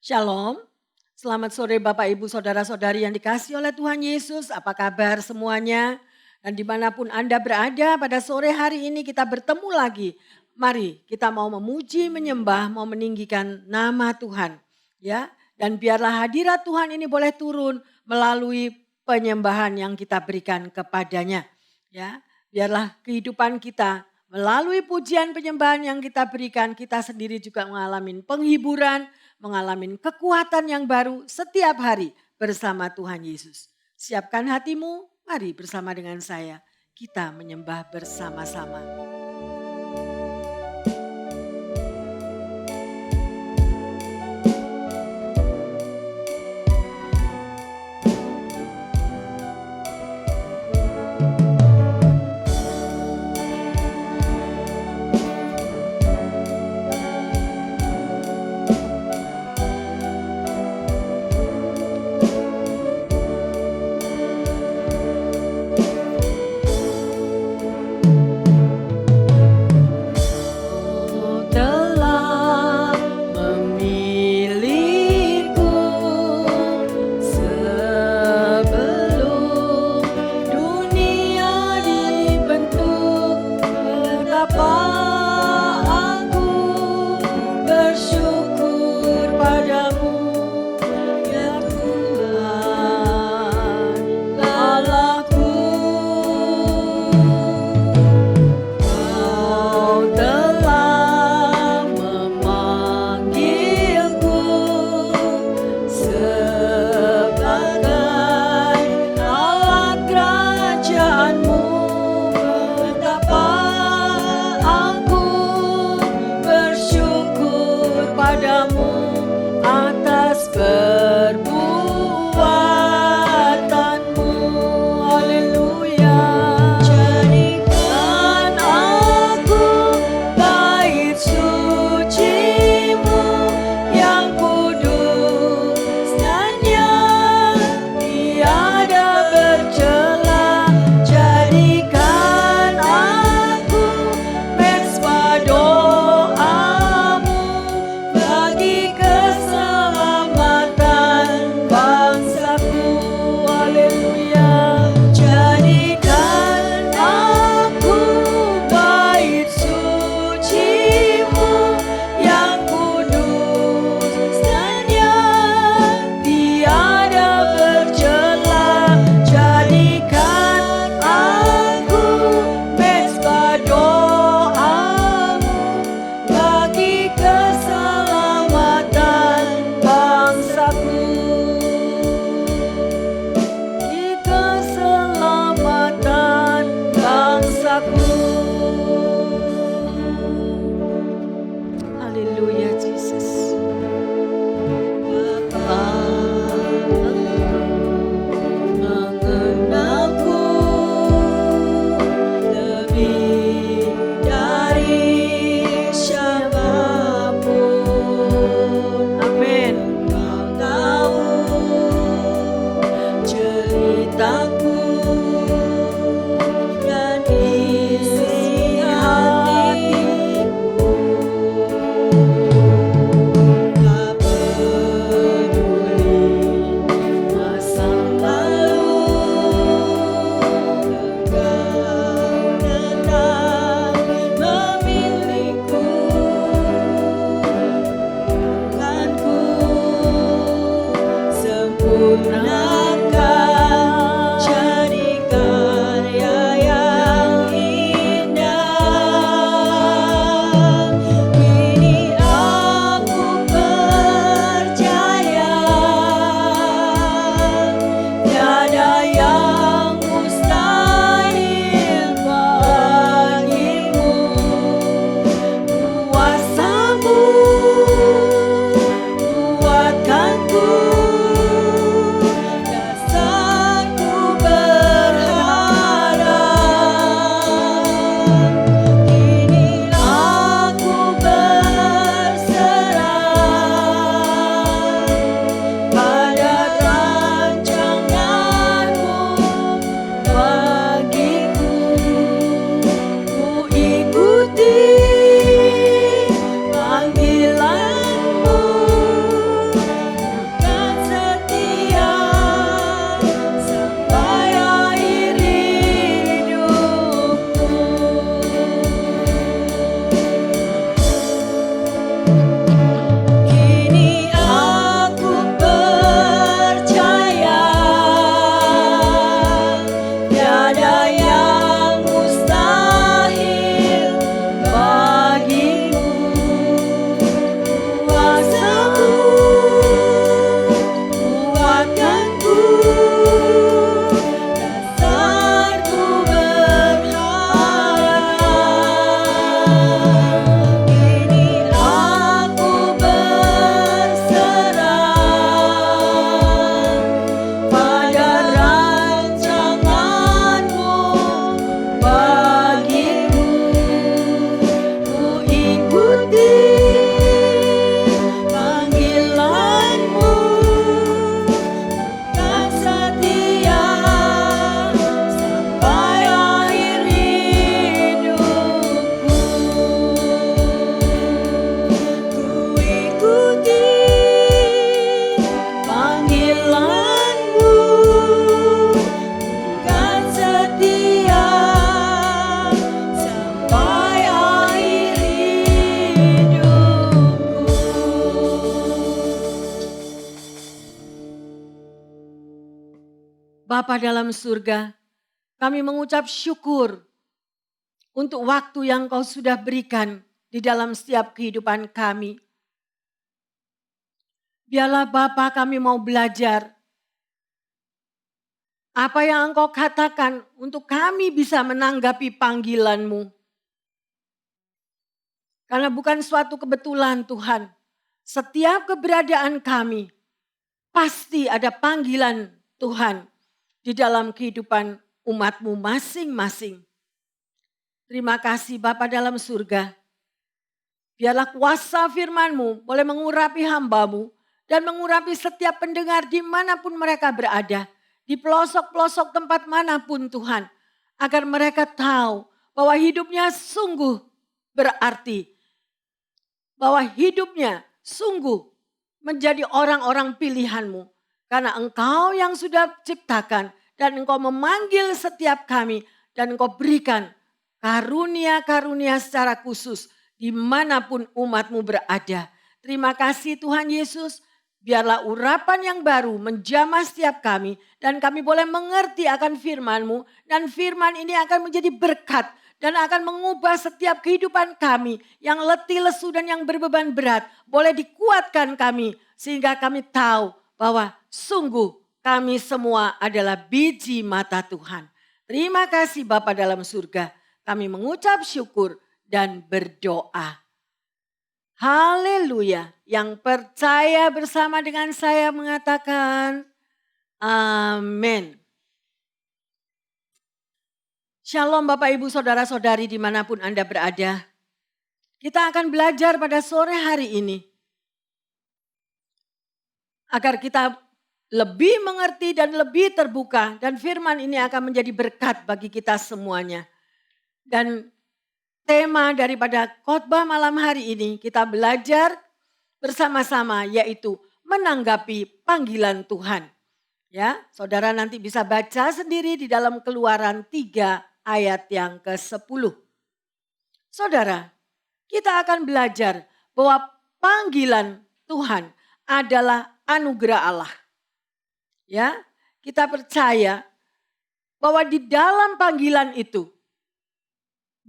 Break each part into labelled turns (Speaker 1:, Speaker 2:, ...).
Speaker 1: Shalom, selamat sore Bapak Ibu Saudara-saudari yang dikasihi oleh Tuhan Yesus. Apa kabar semuanya? Dan dimanapun Anda berada pada sore hari ini kita bertemu lagi. Mari kita mau memuji, menyembah, mau meninggikan nama Tuhan. Ya, dan biarlah hadirat Tuhan ini boleh turun melalui penyembahan yang kita berikan kepadanya. Ya, biarlah kehidupan kita melalui pujian penyembahan yang kita berikan, kita sendiri juga mengalami penghiburan, mengalami kekuatan yang baru setiap hari bersama Tuhan Yesus. Siapkan hatimu, mari bersama dengan saya kita menyembah bersama-sama. Bapa dalam surga, kami mengucap syukur untuk waktu yang Kau sudah berikan di dalam setiap kehidupan kami. Biarlah Bapa kami mau belajar apa yang Engkau katakan untuk kami bisa menanggapi panggilan-Mu. Karena bukan suatu kebetulan Tuhan, setiap keberadaan kami pasti ada panggilan Tuhan di dalam kehidupan umat-Mu masing-masing. Terima kasih Bapa dalam surga. Biarlah kuasa firman-Mu boleh mengurapi hamba-Mu dan mengurapi setiap pendengar dimanapun mereka berada. Di pelosok-pelosok tempat manapun Tuhan. Agar mereka tahu bahwa hidupnya sungguh berarti. Bahwa hidupnya sungguh menjadi orang-orang pilihan-Mu. Karena Engkau yang sudah ciptakan dan Engkau memanggil setiap kami dan Engkau berikan karunia-karunia secara khusus dimanapun umat-Mu berada. Terima kasih Tuhan Yesus, biarlah urapan yang baru menjamah setiap kami dan kami boleh mengerti akan firman-Mu dan firman ini akan menjadi berkat dan akan mengubah setiap kehidupan kami yang letih, lesu dan yang berbeban berat. Boleh dikuatkan kami sehingga kami tahu bahwa sungguh kami semua adalah biji mata Tuhan. Terima kasih Bapa dalam surga. Kami mengucap syukur dan berdoa. Haleluya. Yang percaya bersama dengan saya mengatakan amin. Shalom Bapak Ibu Saudara-saudari dimanapun Anda berada. Kita akan belajar pada sore hari ini. Agar kita lebih mengerti dan lebih terbuka. Dan firman ini akan menjadi berkat bagi kita semuanya. Dan tema daripada khotbah malam hari ini kita belajar bersama-sama yaitu menanggapi panggilan Tuhan. Ya, saudara nanti bisa baca sendiri di dalam Keluaran 3 ayat yang ke-10. Saudara, kita akan belajar bahwa panggilan Tuhan adalah anugerah Allah. Ya, kita percaya bahwa di dalam panggilan itu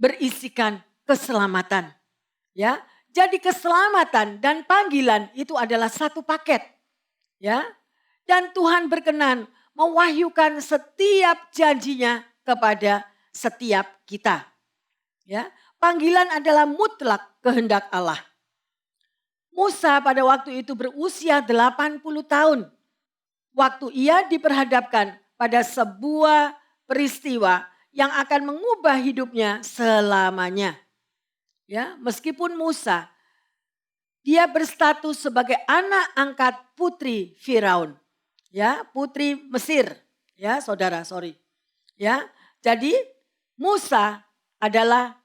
Speaker 1: berisikan keselamatan. Ya, jadi keselamatan dan panggilan itu adalah satu paket. Ya, dan Tuhan berkenan mewahyukan setiap janjinya kepada setiap kita. Ya, panggilan adalah mutlak kehendak Allah. Musa pada waktu itu berusia 80 tahun. Waktu ia diperhadapkan pada sebuah peristiwa yang akan mengubah hidupnya selamanya. Ya, meskipun Musa dia berstatus sebagai anak angkat putri Firaun. Ya, putri Mesir. Ya, saudara, sorry. Ya, jadi Musa adalah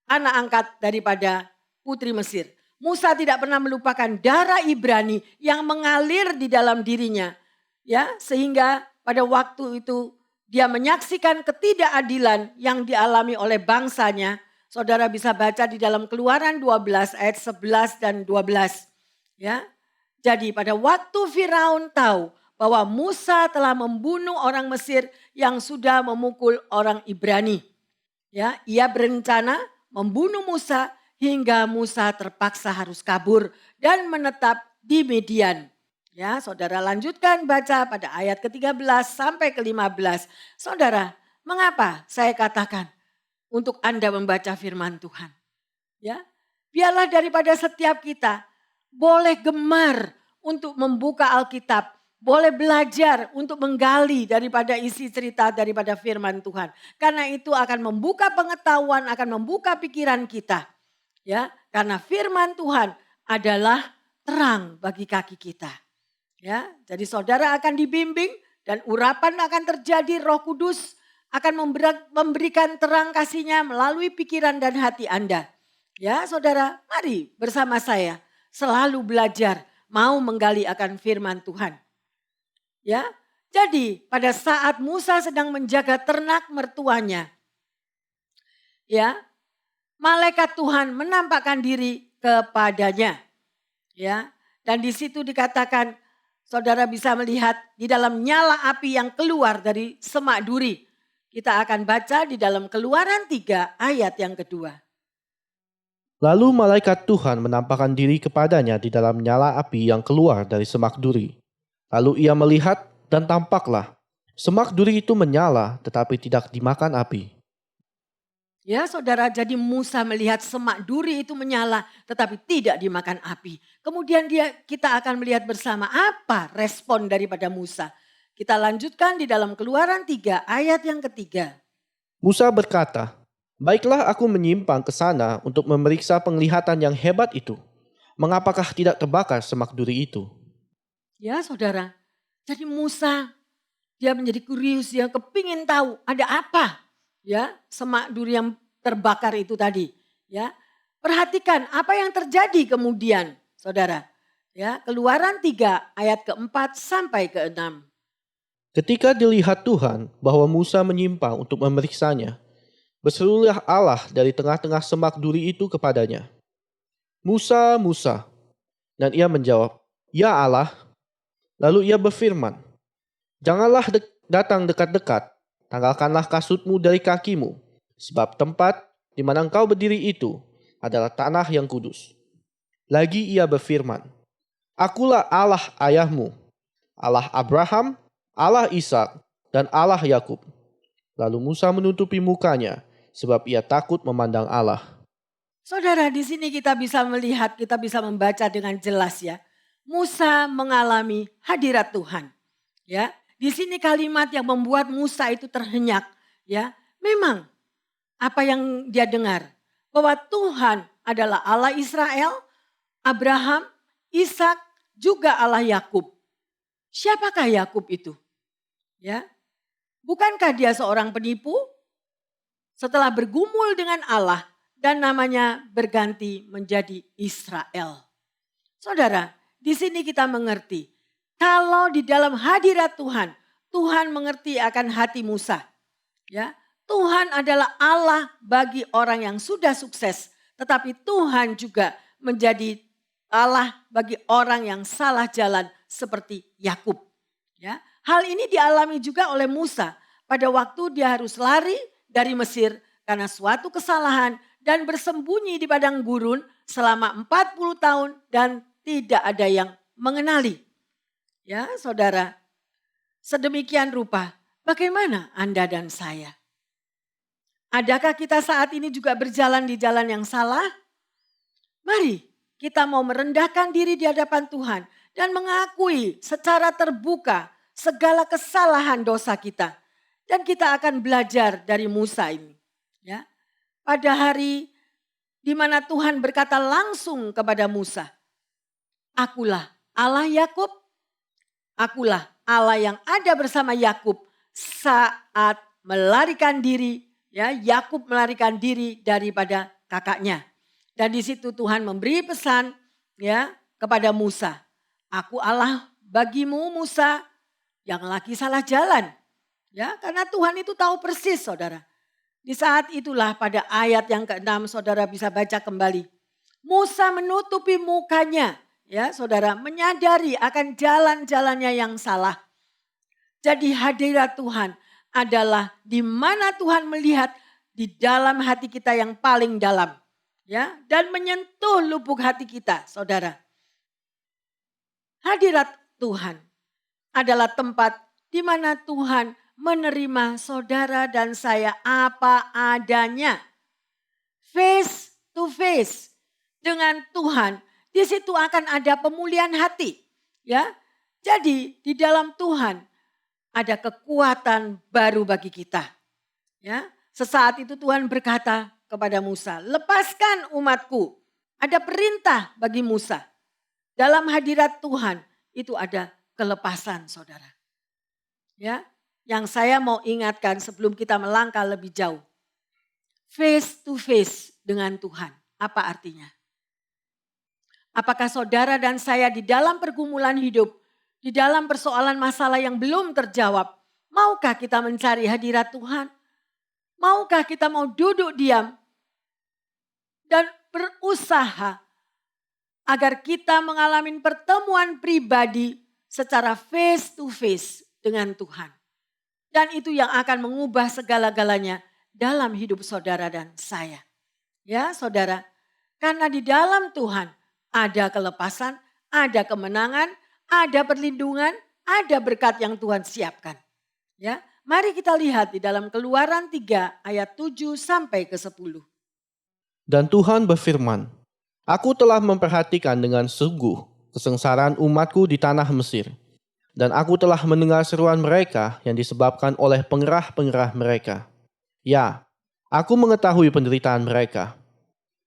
Speaker 1: anak angkat daripada putri Mesir. Musa tidak pernah melupakan darah Ibrani yang mengalir di dalam dirinya. Ya, sehingga pada waktu itu dia menyaksikan ketidakadilan yang dialami oleh bangsanya. Saudara bisa baca di dalam Keluaran 12 ayat 11 dan 12. Ya, jadi pada waktu Firaun tahu bahwa Musa telah membunuh orang Mesir yang sudah memukul orang Ibrani. Ya, ia berencana membunuh Musa hingga Musa terpaksa harus kabur dan menetap di Midian. Ya, saudara lanjutkan baca pada ayat ke-13 sampai ke-15. Saudara, mengapa saya katakan untuk Anda membaca firman Tuhan? Ya, biarlah daripada setiap kita boleh gemar untuk membuka Alkitab. Boleh belajar untuk menggali daripada isi cerita daripada firman Tuhan. Karena itu akan membuka pengetahuan, akan membuka pikiran kita. Ya, karena firman Tuhan adalah terang bagi kaki kita. Ya, jadi saudara akan dibimbing dan urapan akan terjadi, Roh Kudus akan memberikan terang kasih-Nya melalui pikiran dan hati Anda. Ya, saudara, mari bersama saya selalu belajar mau menggali akan firman Tuhan. Ya, jadi pada saat Musa sedang menjaga ternak mertuanya, ya, malaikat Tuhan menampakkan diri kepadanya. Ya, dan di situ dikatakan, saudara bisa melihat di dalam nyala api yang keluar dari semak duri. Kita akan baca di dalam Keluaran 3 ayat yang kedua.
Speaker 2: Lalu malaikat Tuhan menampakkan diri kepadanya di dalam nyala api yang keluar dari semak duri. Lalu ia melihat dan tampaklah semak duri itu menyala tetapi tidak dimakan api.
Speaker 1: Ya saudara, jadi Musa melihat semak duri itu menyala tetapi tidak dimakan api. Kemudian kita akan melihat bersama apa respon daripada Musa. Kita lanjutkan di dalam Keluaran 3 ayat yang ketiga.
Speaker 2: Musa berkata, "Baiklah aku menyimpang ke sana untuk memeriksa penglihatan yang hebat itu. Mengapakah tidak terbakar semak duri itu?"
Speaker 1: Ya saudara, jadi Musa dia menjadi kurius, dia kepingin tahu ada apa. Ya, semak duri yang terbakar itu tadi. Ya, perhatikan apa yang terjadi kemudian, saudara. Ya, Keluaran 3 ayat keempat sampai keenam.
Speaker 2: Ketika dilihat Tuhan bahwa Musa menyimpang untuk memeriksanya, berserulah Allah dari tengah-tengah semak duri itu kepadanya, "Musa, Musa." Dan ia menjawab, "Ya Allah." Lalu ia berfirman, "Janganlah datang dekat-dekat, tanggalkanlah kasutmu dari kakimu, sebab tempat di mana engkau berdiri itu adalah tanah yang kudus." Lagi ia berfirman, "Akulah Allah ayahmu, Allah Abraham, Allah Ishak, dan Allah Yakub." Lalu Musa menutupi mukanya, sebab ia takut memandang Allah.
Speaker 1: Saudara, di sini kita bisa melihat, kita bisa membaca dengan jelas ya. Musa mengalami hadirat Tuhan. Ya, di sini kalimat yang membuat Musa itu terhenyak. Ya, memang apa yang dia dengar bahwa Tuhan adalah Allah Israel, Abraham, Ishak, juga Allah Yakub. Siapakah Yakub itu? Ya, bukankah dia seorang penipu? Setelah bergumul dengan Allah dan namanya berganti menjadi Israel. Saudara, di sini kita mengerti kalau di dalam hadirat Tuhan, Tuhan mengerti akan hati Musa. Ya, Tuhan adalah Allah bagi orang yang sudah sukses, tetapi Tuhan juga menjadi Allah bagi orang yang salah jalan seperti Yakub. Ya, hal ini dialami juga oleh Musa pada waktu dia harus lari dari Mesir karena suatu kesalahan dan bersembunyi di padang gurun selama 40 tahun dan tidak ada yang mengenali. Ya, saudara, sedemikian rupa bagaimana Anda dan saya? Adakah kita saat ini juga berjalan di jalan yang salah? Mari kita mau merendahkan diri di hadapan Tuhan dan mengakui secara terbuka segala kesalahan dosa kita. Dan kita akan belajar dari Musa ini. Ya, pada hari di mana Tuhan berkata langsung kepada Musa, "Akulah Allah Yakub, akulah Allah yang ada bersama Yakub saat melarikan diri." Ya, Yakub melarikan diri daripada kakaknya. Dan di situ Tuhan memberi pesan ya kepada Musa, "Aku Allah bagimu Musa yang lagi salah jalan." Ya, karena Tuhan itu tahu persis saudara. Di saat itulah pada ayat yang ke-6 saudara bisa baca kembali. Musa menutupi mukanya ya saudara, menyadari akan jalan-jalannya yang salah. Jadi hadirat Tuhan adalah di mana Tuhan melihat di dalam hati kita yang paling dalam. Ya, dan menyentuh lubuk hati kita saudara. Hadirat Tuhan adalah tempat di mana Tuhan menerima saudara dan saya apa adanya. Face to face dengan Tuhan. Di situ akan ada pemulihan hati. Ya, jadi di dalam Tuhan ada kekuatan baru bagi kita. Ya, sesaat itu Tuhan berkata kepada Musa, "Lepaskan umatku." Ada perintah bagi Musa. Dalam hadirat Tuhan itu ada kelepasan saudara. Ya, yang saya mau ingatkan sebelum kita melangkah lebih jauh. Face to face dengan Tuhan. Apa artinya? Apakah saudara dan saya di dalam pergumulan hidup, di dalam persoalan masalah yang belum terjawab, maukah kita mencari hadirat Tuhan? Maukah kita mau duduk diam dan berusaha agar kita mengalami pertemuan pribadi secara face to face dengan Tuhan. Dan itu yang akan mengubah segala-galanya dalam hidup saudara dan saya. Ya saudara, karena di dalam Tuhan ada kelepasan, ada kemenangan, ada perlindungan, ada berkat yang Tuhan siapkan. Ya, mari kita lihat di dalam Keluaran 3 ayat 7 sampai ke 10.
Speaker 2: Dan Tuhan berfirman, Aku telah memperhatikan dengan sungguh kesengsaraan umatku di tanah Mesir. Dan aku telah mendengar seruan mereka yang disebabkan oleh pengerah-pengerah mereka. Ya, aku mengetahui penderitaan mereka.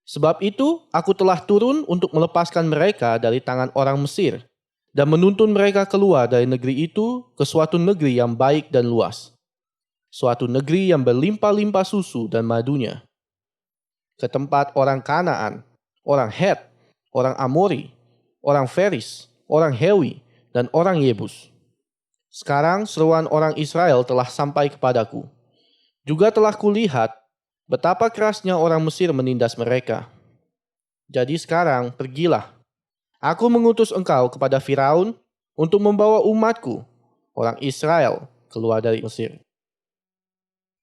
Speaker 2: Sebab itu aku telah turun untuk melepaskan mereka dari tangan orang Mesir dan menuntun mereka keluar dari negeri itu ke suatu negeri yang baik dan luas. Suatu negeri yang berlimpah-limpah susu dan madunya. Ke tempat orang Kanaan, orang Het, orang Amori, orang Feris, orang Hewi, dan orang Yebus. Sekarang seruan orang Israel telah sampai kepadaku. Juga telah kulihat betapa kerasnya orang Mesir menindas mereka. Jadi sekarang pergilah. Aku mengutus engkau kepada Firaun untuk membawa umatku, orang Israel, keluar dari Mesir.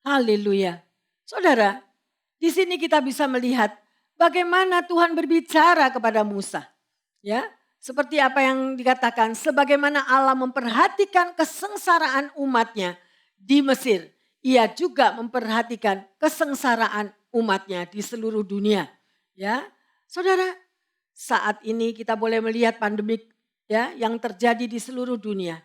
Speaker 1: Haleluya. Saudara, di sini kita bisa melihat bagaimana Tuhan berbicara kepada Musa. Ya, seperti apa yang dikatakan, sebagaimana Allah memperhatikan kesengsaraan umatnya di Mesir, ia juga memperhatikan kesengsaraan umatnya di seluruh dunia. Ya, saudara, saat ini kita boleh melihat pandemik ya yang terjadi di seluruh dunia.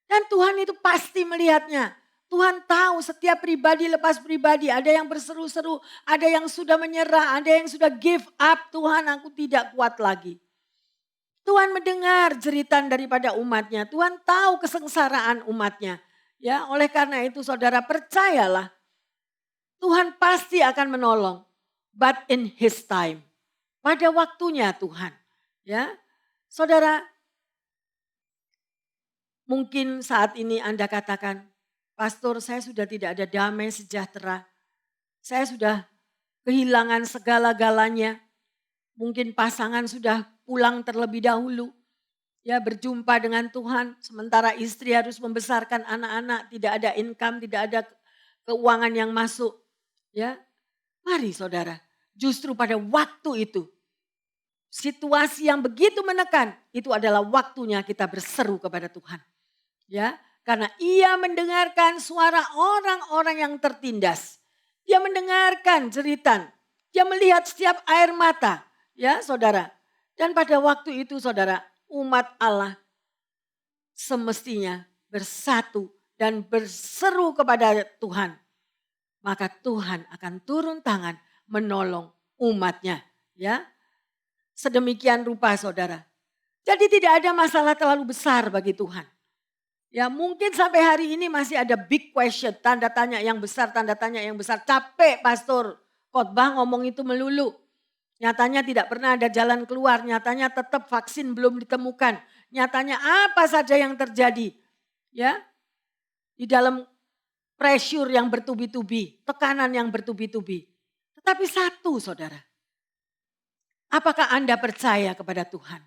Speaker 1: Dan Tuhan itu pasti melihatnya. Tuhan tahu setiap pribadi lepas pribadi, ada yang berseru-seru, ada yang sudah menyerah, ada yang sudah give up, Tuhan aku tidak kuat lagi. Tuhan mendengar jeritan daripada umatnya, Tuhan tahu kesengsaraan umatnya. Ya, oleh karena itu saudara percayalah, Tuhan pasti akan menolong, but in His time. Pada waktunya Tuhan. Ya, saudara, mungkin saat ini Anda katakan, Pastor, saya sudah tidak ada damai sejahtera. Saya sudah kehilangan segala-galanya. Mungkin pasangan sudah pulang terlebih dahulu. Ya, berjumpa dengan Tuhan. Sementara istri harus membesarkan anak-anak. Tidak ada income, tidak ada keuangan yang masuk. Ya, mari saudara. Justru pada waktu itu. Situasi yang begitu menekan. Itu adalah waktunya kita berseru kepada Tuhan. Ya, karena ia mendengarkan suara orang-orang yang tertindas. Dia mendengarkan jeritan. Dia melihat setiap air mata. Ya saudara. Dan pada waktu itu saudara, umat Allah semestinya bersatu dan berseru kepada Tuhan. Maka Tuhan akan turun tangan menolong umatnya. Ya, sedemikian rupa saudara. Jadi tidak ada masalah terlalu besar bagi Tuhan. Ya mungkin sampai hari ini masih ada big question, tanda tanya yang besar, tanda tanya yang besar. Capek pastor, khotbah ngomong itu melulu. Nyatanya tidak pernah ada jalan keluar, nyatanya tetap vaksin belum ditemukan. Nyatanya apa saja yang terjadi. Ya, di dalam pressure yang bertubi-tubi, tekanan yang bertubi-tubi. Tetapi satu saudara, apakah Anda percaya kepada Tuhan?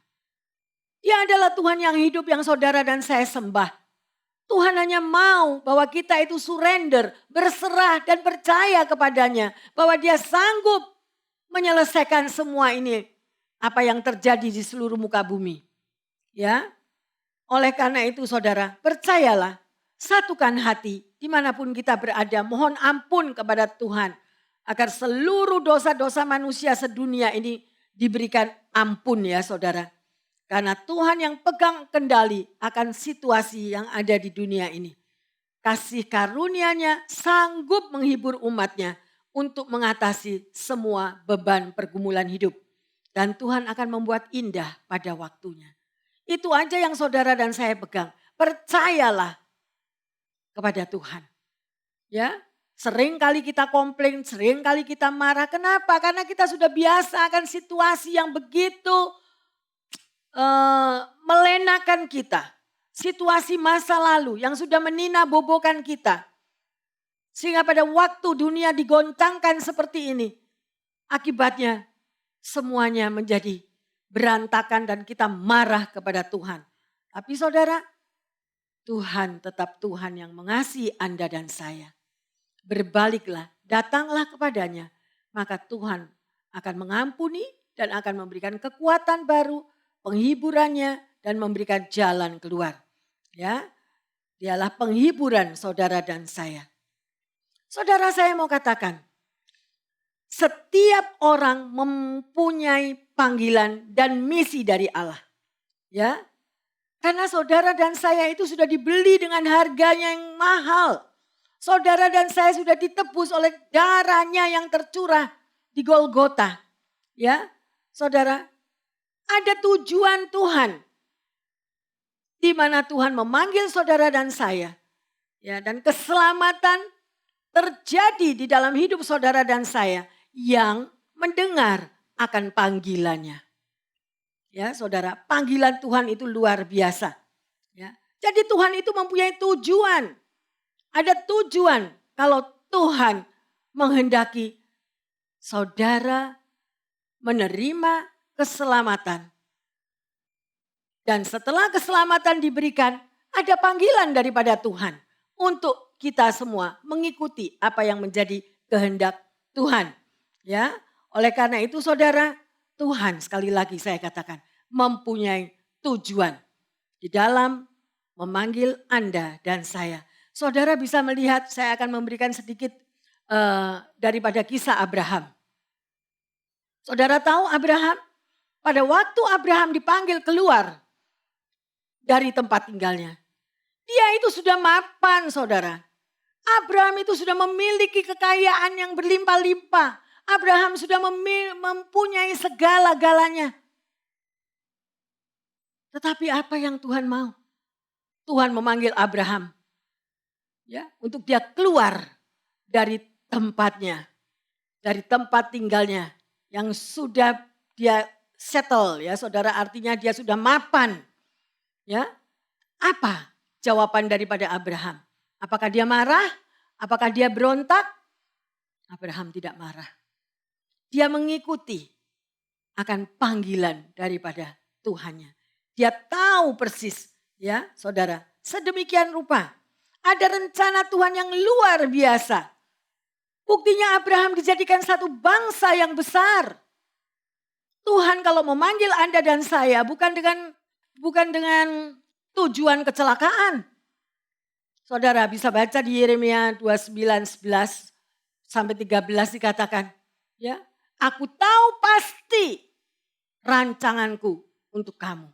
Speaker 1: Dia adalah Tuhan yang hidup yang saudara dan saya sembah. Tuhan hanya mau bahwa kita itu surrender, berserah dan percaya kepadanya. Bahwa dia sanggup menyelesaikan semua ini. Apa yang terjadi di seluruh muka bumi. Ya, oleh karena itu saudara, percayalah. Satukan hati dimanapun kita berada. Mohon ampun kepada Tuhan. Agar seluruh dosa-dosa manusia sedunia ini diberikan ampun ya saudara. Karena Tuhan yang pegang kendali akan situasi yang ada di dunia ini. Kasih karunia-Nya sanggup menghibur umatnya untuk mengatasi semua beban pergumulan hidup. Dan Tuhan akan membuat indah pada waktunya. Itu aja yang saudara dan saya pegang. Percayalah kepada Tuhan. Ya, sering kali kita komplain, sering kali kita marah. Kenapa? Karena kita sudah biasa akan situasi yang begitu melenakan kita. Situasi masa lalu yang sudah menina bobokan kita. Sehingga pada waktu dunia digoncangkan seperti ini. Akibatnya semuanya menjadi berantakan dan kita marah kepada Tuhan. Tapi saudara, Tuhan tetap Tuhan yang mengasihi Anda dan saya. Berbaliklah, datanglah kepadanya, maka Tuhan akan mengampuni dan akan memberikan kekuatan baru, penghiburannya dan memberikan jalan keluar. Ya, dialah penghiburan saudara dan saya. Saudara, saya mau katakan, setiap orang mempunyai panggilan dan misi dari Allah. Ya, karena saudara dan saya itu sudah dibeli dengan harganya yang mahal. Saudara dan saya sudah ditebus oleh darahnya yang tercurah di Golgota. Ya, saudara, ada tujuan Tuhan. Di mana Tuhan memanggil saudara dan saya. Ya, dan keselamatan terjadi di dalam hidup saudara dan saya yang mendengar akan panggilannya. Ya, saudara, panggilan Tuhan itu luar biasa. Ya. Jadi Tuhan itu mempunyai tujuan. Ada tujuan kalau Tuhan menghendaki saudara menerima keselamatan. Dan setelah keselamatan diberikan, ada panggilan daripada Tuhan untuk kita semua mengikuti apa yang menjadi kehendak Tuhan. Ya, oleh karena itu saudara, Tuhan sekali lagi saya katakan mempunyai tujuan di dalam memanggil Anda dan saya. Saudara bisa melihat, saya akan memberikan sedikit daripada kisah Abraham. Saudara tahu Abraham? Pada waktu Abraham dipanggil keluar dari tempat tinggalnya. Dia itu sudah mapan saudara. Abraham itu sudah memiliki kekayaan yang berlimpah-limpah. Abraham sudah mempunyai segala-galanya. Tetapi apa yang Tuhan mau? Tuhan memanggil Abraham. Ya, untuk dia keluar dari tempatnya. Dari tempat tinggalnya. Yang sudah dia settle ya saudara, artinya dia sudah mapan. Ya, apa jawaban daripada Abraham? Apakah dia marah? Apakah dia berontak? Abraham tidak marah. Dia mengikuti akan panggilan daripada Tuhannya. Dia tahu persis ya saudara. Sedemikian rupa ada rencana Tuhan yang luar biasa. Buktinya Abraham dijadikan satu bangsa yang besar. Tuhan kalau memanggil Anda dan saya bukan dengan tujuan kecelakaan. Saudara bisa baca di Yeremia 29:11 sampai 13 dikatakan, ya, aku tahu pasti rancanganku untuk kamu,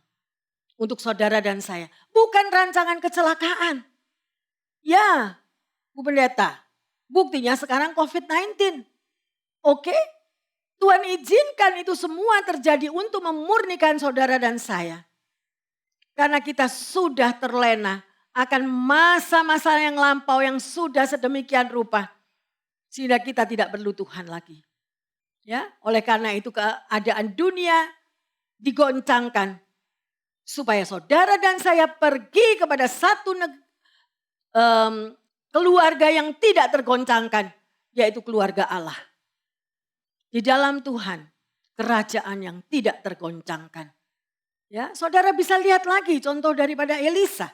Speaker 1: untuk saudara dan saya, bukan rancangan kecelakaan. Ya, Bu Pendeta, buktinya sekarang COVID-19. Oke? Tuhan izinkan itu semua terjadi untuk memurnikan saudara dan saya. Karena kita sudah terlena akan masa-masa yang lampau yang sudah sedemikian rupa. Sehingga kita tidak perlu Tuhan lagi. Ya, oleh karena itu keadaan dunia digoncangkan. Supaya saudara dan saya pergi kepada satu keluarga yang tidak tergoncangkan. Yaitu keluarga Allah. Di dalam Tuhan, kerajaan yang tidak tergoncangkan. Ya, saudara bisa lihat lagi contoh daripada Elisa.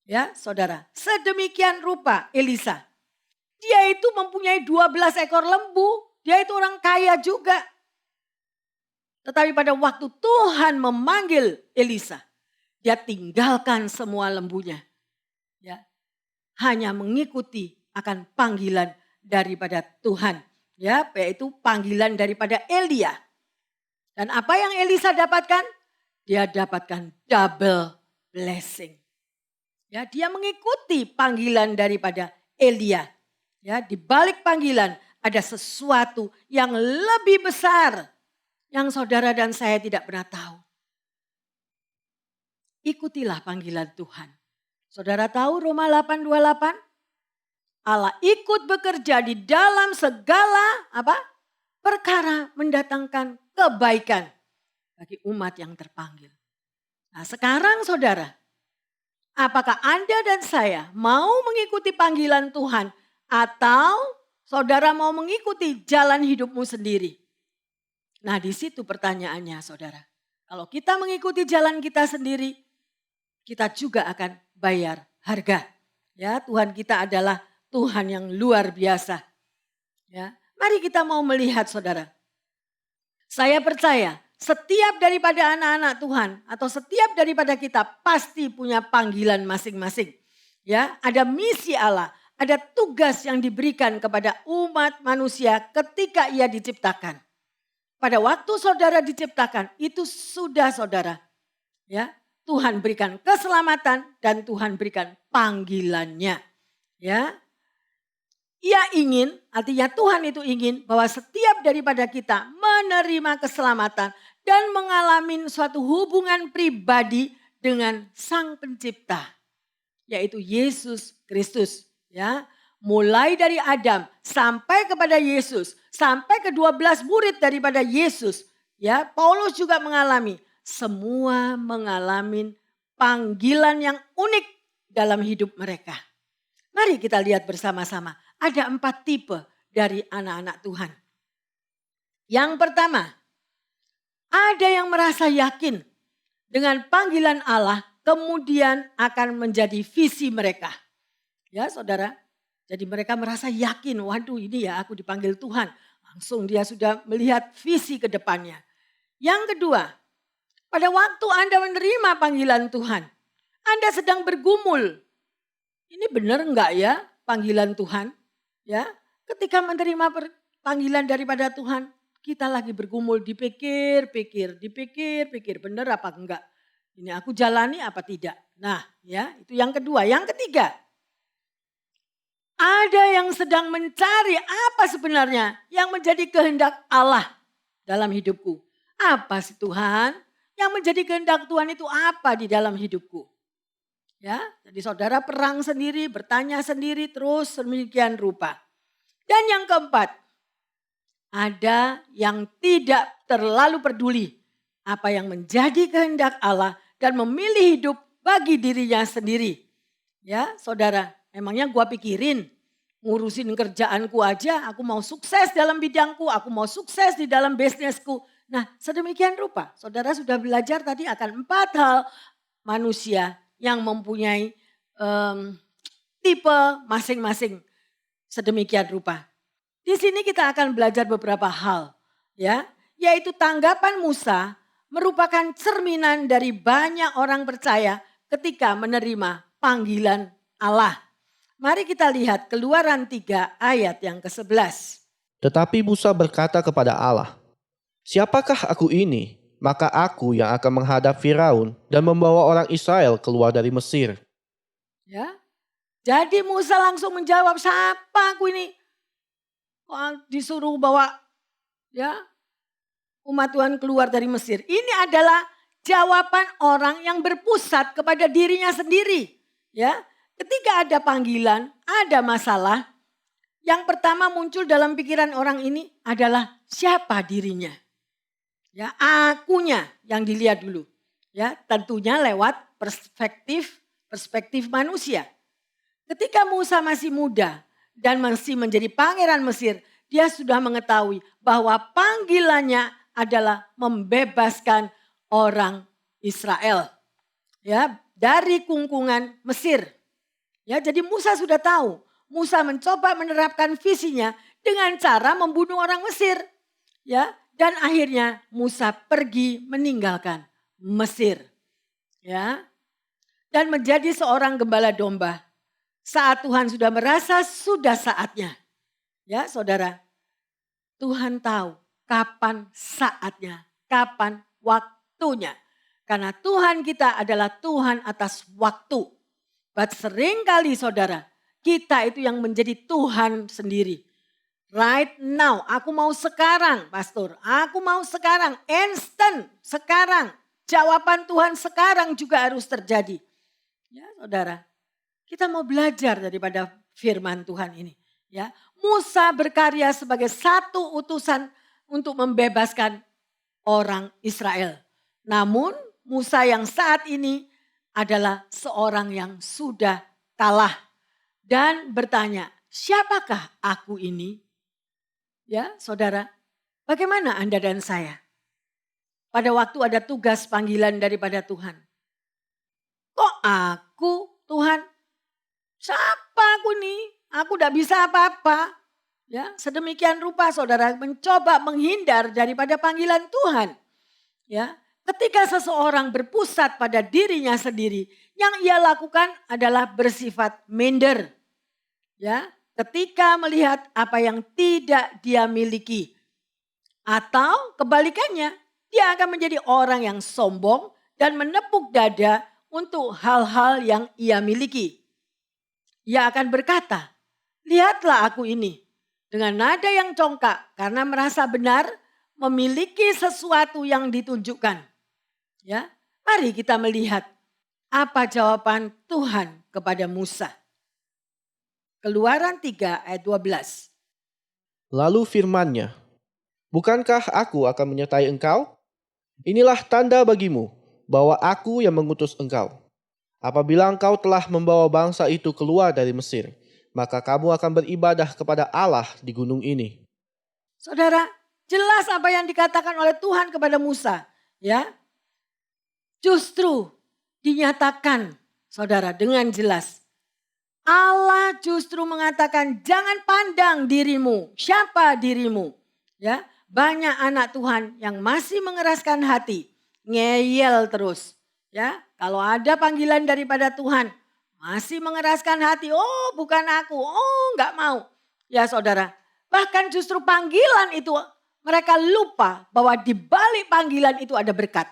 Speaker 1: Ya, saudara, sedemikian rupa Elisa. Dia itu mempunyai 12 ekor lembu, dia itu orang kaya juga. Tetapi pada waktu Tuhan memanggil Elisa, dia tinggalkan semua lembunya. Ya, hanya mengikuti akan panggilan daripada Tuhan. Ya, yaitu panggilan daripada Elia. Dan apa yang Elisa dapatkan? Dia dapatkan double blessing. Ya, dia mengikuti panggilan daripada Elia. Ya, di balik panggilan ada sesuatu yang lebih besar yang saudara dan saya tidak pernah tahu. Ikutilah panggilan Tuhan. Saudara tahu Roma 8:28? Allah ikut bekerja di dalam segala perkara mendatangkan kebaikan bagi umat yang terpanggil. Nah, sekarang saudara, apakah Anda dan saya mau mengikuti panggilan Tuhan atau saudara mau mengikuti jalan hidupmu sendiri? Nah, di situ pertanyaannya saudara. Kalau kita mengikuti jalan kita sendiri, kita juga akan bayar harga. Ya, Tuhan kita adalah Tuhan yang luar biasa. Ya, mari kita mau melihat saudara. Saya percaya setiap daripada anak-anak Tuhan atau setiap daripada kita pasti punya panggilan masing-masing. Ya, ada misi Allah, ada tugas yang diberikan kepada umat manusia ketika ia diciptakan. Pada waktu saudara diciptakan, itu sudah saudara. Ya, Tuhan berikan keselamatan dan Tuhan berikan panggilannya. Ya, ia ingin, artinya Tuhan itu ingin bahwa setiap daripada kita menerima keselamatan dan mengalami suatu hubungan pribadi dengan Sang Pencipta, yaitu Yesus Kristus. Ya, mulai dari Adam sampai kepada Yesus, sampai ke-12 murid daripada Yesus. Ya, Paulus juga mengalami, semua mengalami panggilan yang unik dalam hidup mereka. Mari kita lihat bersama-sama. Ada 4 tipe dari anak-anak Tuhan. Yang pertama, ada yang merasa yakin dengan panggilan Allah kemudian akan menjadi visi mereka. Ya saudara, jadi mereka merasa yakin, waduh ini ya aku dipanggil Tuhan. Langsung dia sudah melihat visi ke depannya. Yang kedua, pada waktu Anda menerima panggilan Tuhan, Anda sedang bergumul. Ini benar enggak ya panggilan Tuhan? Ya, ketika menerima panggilan daripada Tuhan, kita lagi bergumul dipikir, benar apa enggak? Ini aku jalani apa tidak? Nah, ya, itu yang kedua. Yang ketiga, ada yang sedang mencari apa sebenarnya yang menjadi kehendak Allah dalam hidupku. Apa sih Tuhan? Yang menjadi kehendak Tuhan itu apa di dalam hidupku? Ya, jadi saudara perang sendiri, bertanya sendiri terus sedemikian rupa. Dan yang keempat, ada yang tidak terlalu peduli apa yang menjadi kehendak Allah dan memilih hidup bagi dirinya sendiri. Ya, saudara, emangnya gua pikirin ngurusin kerjaanku aja, aku mau sukses dalam bidangku, aku mau sukses di dalam bisnisku. Nah, sedemikian rupa, saudara sudah belajar tadi akan 4 hal manusia yang mempunyai tipe masing-masing sedemikian rupa. Di sini kita akan belajar beberapa hal, ya, yaitu tanggapan Musa merupakan cerminan dari banyak orang percaya ketika menerima panggilan Allah. Mari kita lihat Keluaran 3 ayat yang ke-11.
Speaker 2: Tetapi Musa berkata kepada Allah, "Siapakah aku ini? Maka aku yang akan menghadap Firaun dan membawa orang Israel keluar dari Mesir."
Speaker 1: Ya, jadi Musa langsung menjawab, siapa aku ini? Disuruh bawa ya umat Tuhan keluar dari Mesir. Ini adalah jawaban orang yang berpusat kepada dirinya sendiri. Ya, ketika ada panggilan, ada masalah, yang pertama muncul dalam pikiran orang ini adalah siapa dirinya. Ya, akunya yang dilihat dulu. Ya, tentunya lewat perspektif manusia. Ketika Musa masih muda dan masih menjadi pangeran Mesir, dia sudah mengetahui bahwa panggilannya adalah membebaskan orang Israel. Ya, dari kungkungan Mesir. Ya, jadi Musa sudah tahu. Musa mencoba menerapkan visinya dengan cara membunuh orang Mesir. Ya, dan akhirnya Musa pergi meninggalkan Mesir. Ya. Dan menjadi seorang gembala domba. Saat Tuhan sudah merasa sudah saatnya. Ya, saudara. Tuhan tahu kapan saatnya, kapan waktunya. Karena Tuhan kita adalah Tuhan atas waktu. But seringkali saudara, kita itu yang menjadi Tuhan sendiri. Right now, aku mau sekarang pastor, aku mau sekarang, instant, sekarang. Jawaban Tuhan sekarang juga harus terjadi. Ya saudara, kita mau belajar daripada firman Tuhan ini. Ya, Musa berkarya sebagai satu utusan untuk membebaskan orang Israel. Namun Musa yang saat ini adalah seorang yang sudah kalah dan bertanya, siapakah aku ini? Ya, saudara, bagaimana Anda dan saya? Pada waktu ada tugas panggilan daripada Tuhan. Kok aku Tuhan, siapa aku nih? Aku tidak bisa apa-apa. Ya, sedemikian rupa saudara mencoba menghindar daripada panggilan Tuhan. Ya, ketika seseorang berpusat pada dirinya sendiri, yang ia lakukan adalah bersifat minder. Ya, ketika melihat apa yang tidak dia miliki. Atau kebalikannya, dia akan menjadi orang yang sombong dan menepuk dada untuk hal-hal yang ia miliki. Ia akan berkata, lihatlah aku ini. Dengan nada yang congkak karena merasa benar memiliki sesuatu yang ditunjukkan. Ya, mari kita melihat apa jawaban Tuhan kepada Musa. Keluaran 3 ayat 12.
Speaker 2: Lalu firman-Nya, bukankah aku akan menyertai engkau? Inilah tanda bagimu bahwa aku yang mengutus engkau. Apabila engkau telah membawa bangsa itu keluar dari Mesir, maka kamu akan beribadah kepada Allah di gunung ini.
Speaker 1: Saudara, jelas apa yang dikatakan oleh Tuhan kepada Musa. Ya, justru dinyatakan saudara dengan jelas. Allah justru mengatakan jangan pandang dirimu, siapa dirimu. Ya, banyak anak Tuhan yang masih mengeraskan hati, ngeyel terus. Ya, kalau ada panggilan daripada Tuhan, masih mengeraskan hati, oh bukan aku, oh enggak mau. Ya saudara, bahkan justru panggilan itu mereka lupa bahwa di balik panggilan itu ada berkat.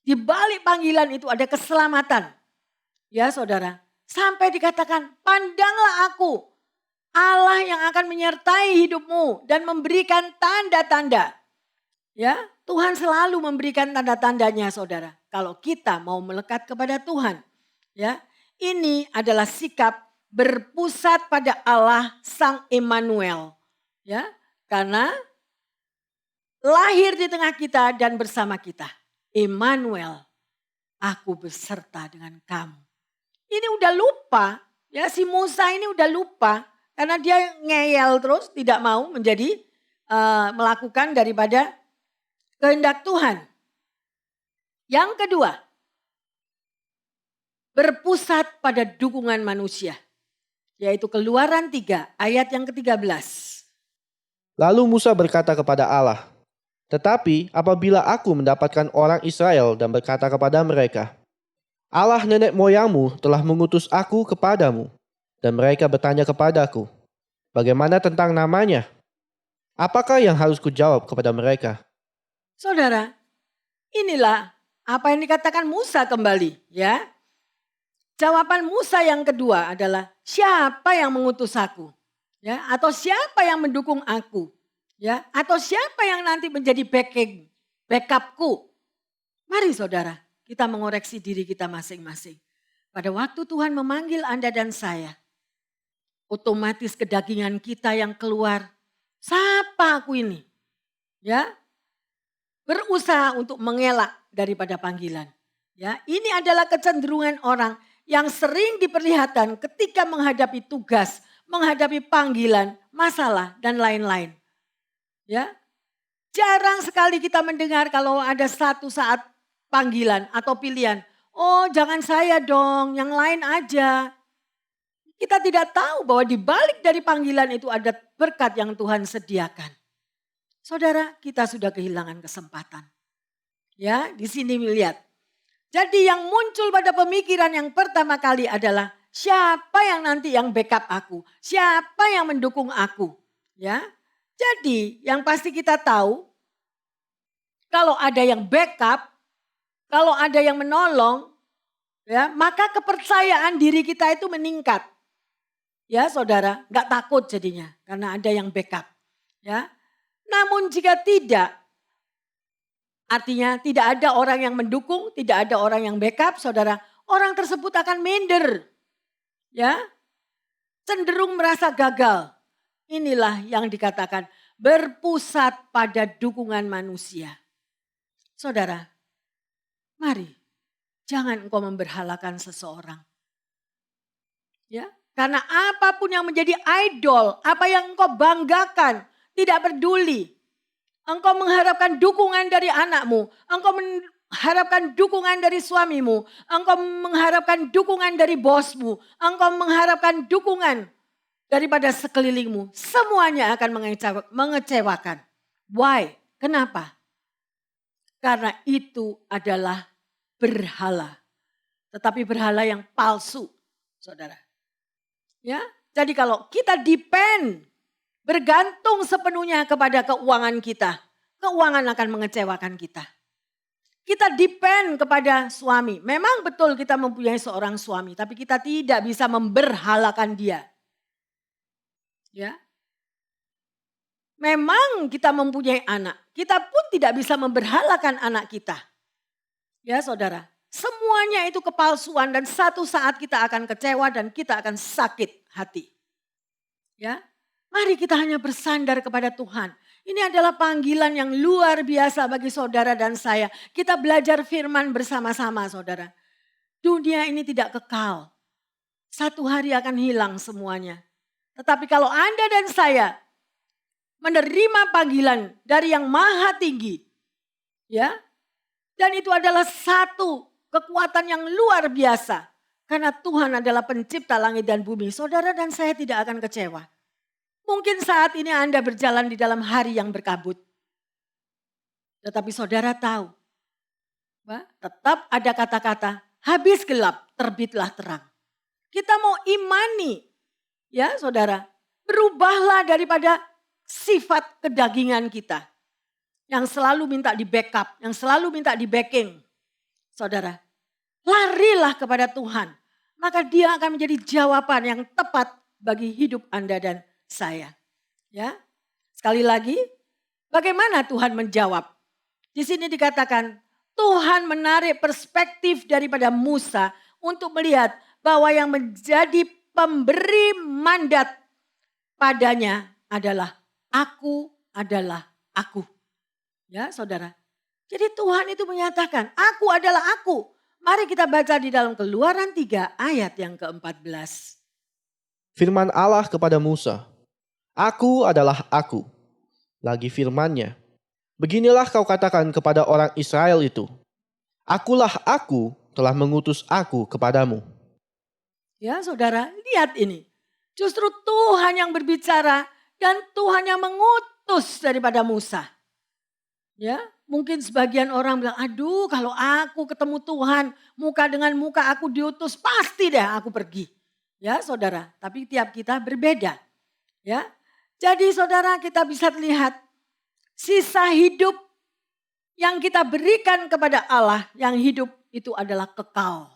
Speaker 1: Di balik panggilan itu ada keselamatan. Ya saudara, sampai dikatakan pandanglah aku, Allah yang akan menyertai hidupmu dan memberikan tanda-tanda. Ya, Tuhan selalu memberikan tanda-tandanya saudara. Kalau kita mau melekat kepada Tuhan. Ya, ini adalah sikap berpusat pada Allah Sang Immanuel. Ya, karena lahir di tengah kita dan bersama kita. Immanuel, aku beserta dengan kamu. Ini udah lupa, ya si Musa ini udah lupa. Karena dia ngeyel terus, tidak mau menjadi melakukan daripada kehendak Tuhan. Yang kedua, berpusat pada dukungan manusia. Yaitu Keluaran 3 ayat yang ke-13.
Speaker 2: Lalu Musa berkata kepada Allah, tetapi apabila aku mendapatkan orang Israel dan berkata kepada mereka, Allah nenek moyangmu telah mengutus aku kepadamu, dan mereka bertanya kepadaku, bagaimana tentang namanya? Apakah yang harus kujawab kepada mereka?
Speaker 1: Saudara, inilah apa yang dikatakan Musa kembali, ya. Jawaban Musa yang kedua adalah siapa yang mengutus aku? Ya, atau siapa yang mendukung aku? Ya, atau siapa yang nanti menjadi backupku? Mari saudara, kita mengoreksi diri kita masing-masing. Pada waktu Tuhan memanggil Anda dan saya, otomatis kedagingan kita yang keluar, siapa aku ini? Ya, berusaha untuk mengelak daripada panggilan. Ya, ini adalah kecenderungan orang yang sering diperlihatkan ketika menghadapi tugas, menghadapi panggilan, masalah dan lain-lain. Ya, jarang sekali kita mendengar kalau ada satu saat panggilan atau pilihan. Oh, jangan saya dong, yang lain aja. Kita tidak tahu bahwa di balik dari panggilan itu ada berkat yang Tuhan sediakan. Saudara, kita sudah kehilangan kesempatan. Ya, di sini lihat. Jadi yang muncul pada pemikiran yang pertama kali adalah siapa yang nanti yang backup aku? Siapa yang mendukung aku? Ya. Jadi yang pasti kita tahu kalau ada yang backup, kalau ada yang menolong, ya, maka kepercayaan diri kita itu meningkat. Ya, saudara, nggak takut jadinya karena ada yang backup. Ya. Namun jika tidak, artinya tidak ada orang yang mendukung, tidak ada orang yang backup, saudara, orang tersebut akan minder. Ya, cenderung merasa gagal. Inilah yang dikatakan berpusat pada dukungan manusia. Saudara, mari jangan engkau memberhalakan seseorang. Ya, karena apapun yang menjadi idol, apa yang engkau banggakan, tidak peduli. Engkau mengharapkan dukungan dari anakmu, engkau mengharapkan dukungan dari suamimu, engkau mengharapkan dukungan dari bosmu, engkau mengharapkan dukungan daripada sekelilingmu, semuanya akan mengecewakan. Why? Kenapa? Karena itu adalah berhala. Tetapi berhala yang palsu, saudara. Ya, jadi kalau kita bergantung sepenuhnya kepada keuangan kita, keuangan akan mengecewakan kita. Kita depend kepada suami. Memang betul kita mempunyai seorang suami, tapi kita tidak bisa memberhalakan dia. Ya. Memang kita mempunyai anak, kita pun tidak bisa memberhalakan anak kita. Ya, saudara. Semuanya itu kepalsuan dan satu saat kita akan kecewa dan kita akan sakit hati. Ya. Mari kita hanya bersandar kepada Tuhan. Ini adalah panggilan yang luar biasa bagi saudara dan saya. Kita belajar firman bersama-sama, saudara. Dunia ini tidak kekal. Satu hari akan hilang semuanya. Tetapi kalau Anda dan saya menerima panggilan dari yang maha tinggi, ya, dan itu adalah satu kekuatan yang luar biasa. Karena Tuhan adalah pencipta langit dan bumi. Saudara dan saya tidak akan kecewa. Mungkin saat ini Anda berjalan di dalam hari yang berkabut. Tetapi saudara tahu, tetap ada kata-kata, habis gelap, terbitlah terang. Kita mau imani, ya saudara, berubahlah daripada sifat kedagingan kita. Yang selalu minta di backup, yang selalu minta di backing. Saudara, larilah kepada Tuhan. Maka dia akan menjadi jawaban yang tepat bagi hidup Anda dan saya. Ya. Sekali lagi, bagaimana Tuhan menjawab? Di sini dikatakan, Tuhan menarik perspektif daripada Musa untuk melihat bahwa yang menjadi pemberi mandat padanya adalah aku adalah aku. Ya, saudara. Jadi Tuhan itu menyatakan, aku adalah aku. Mari kita baca di dalam Keluaran 3 ayat yang ke-14.
Speaker 2: Firman Allah kepada Musa, aku adalah aku. Lagi firman-Nya, beginilah kau katakan kepada orang Israel itu, akulah aku telah mengutus aku kepadamu.
Speaker 1: Ya saudara, lihat ini. Justru Tuhan yang berbicara dan Tuhan yang mengutus daripada Musa. Ya, mungkin sebagian orang bilang, aduh kalau aku ketemu Tuhan, muka dengan muka aku diutus, pasti deh aku pergi. Ya saudara, tapi tiap kita berbeda. Ya, jadi saudara kita bisa lihat sisa hidup yang kita berikan kepada Allah, yang hidup itu adalah kekal.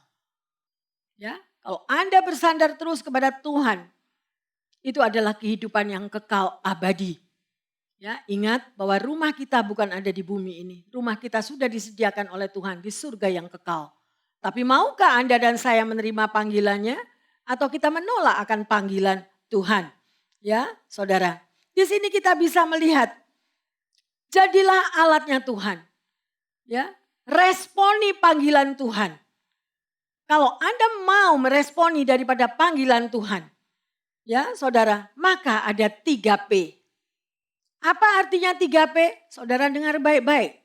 Speaker 1: Ya, kalau Anda bersandar terus kepada Tuhan, itu adalah kehidupan yang kekal abadi. Ya, ingat bahwa rumah kita bukan ada di bumi ini. Rumah kita sudah disediakan oleh Tuhan di surga yang kekal. Tapi maukah Anda dan saya menerima panggilannya atau kita menolak akan panggilan Tuhan? Ya, saudara. Di sini kita bisa melihat jadilah alatnya Tuhan. Ya, responi panggilan Tuhan. Kalau Anda mau meresponi daripada panggilan Tuhan, ya, saudara, maka ada 3P. Apa artinya 3P? Saudara dengar baik-baik.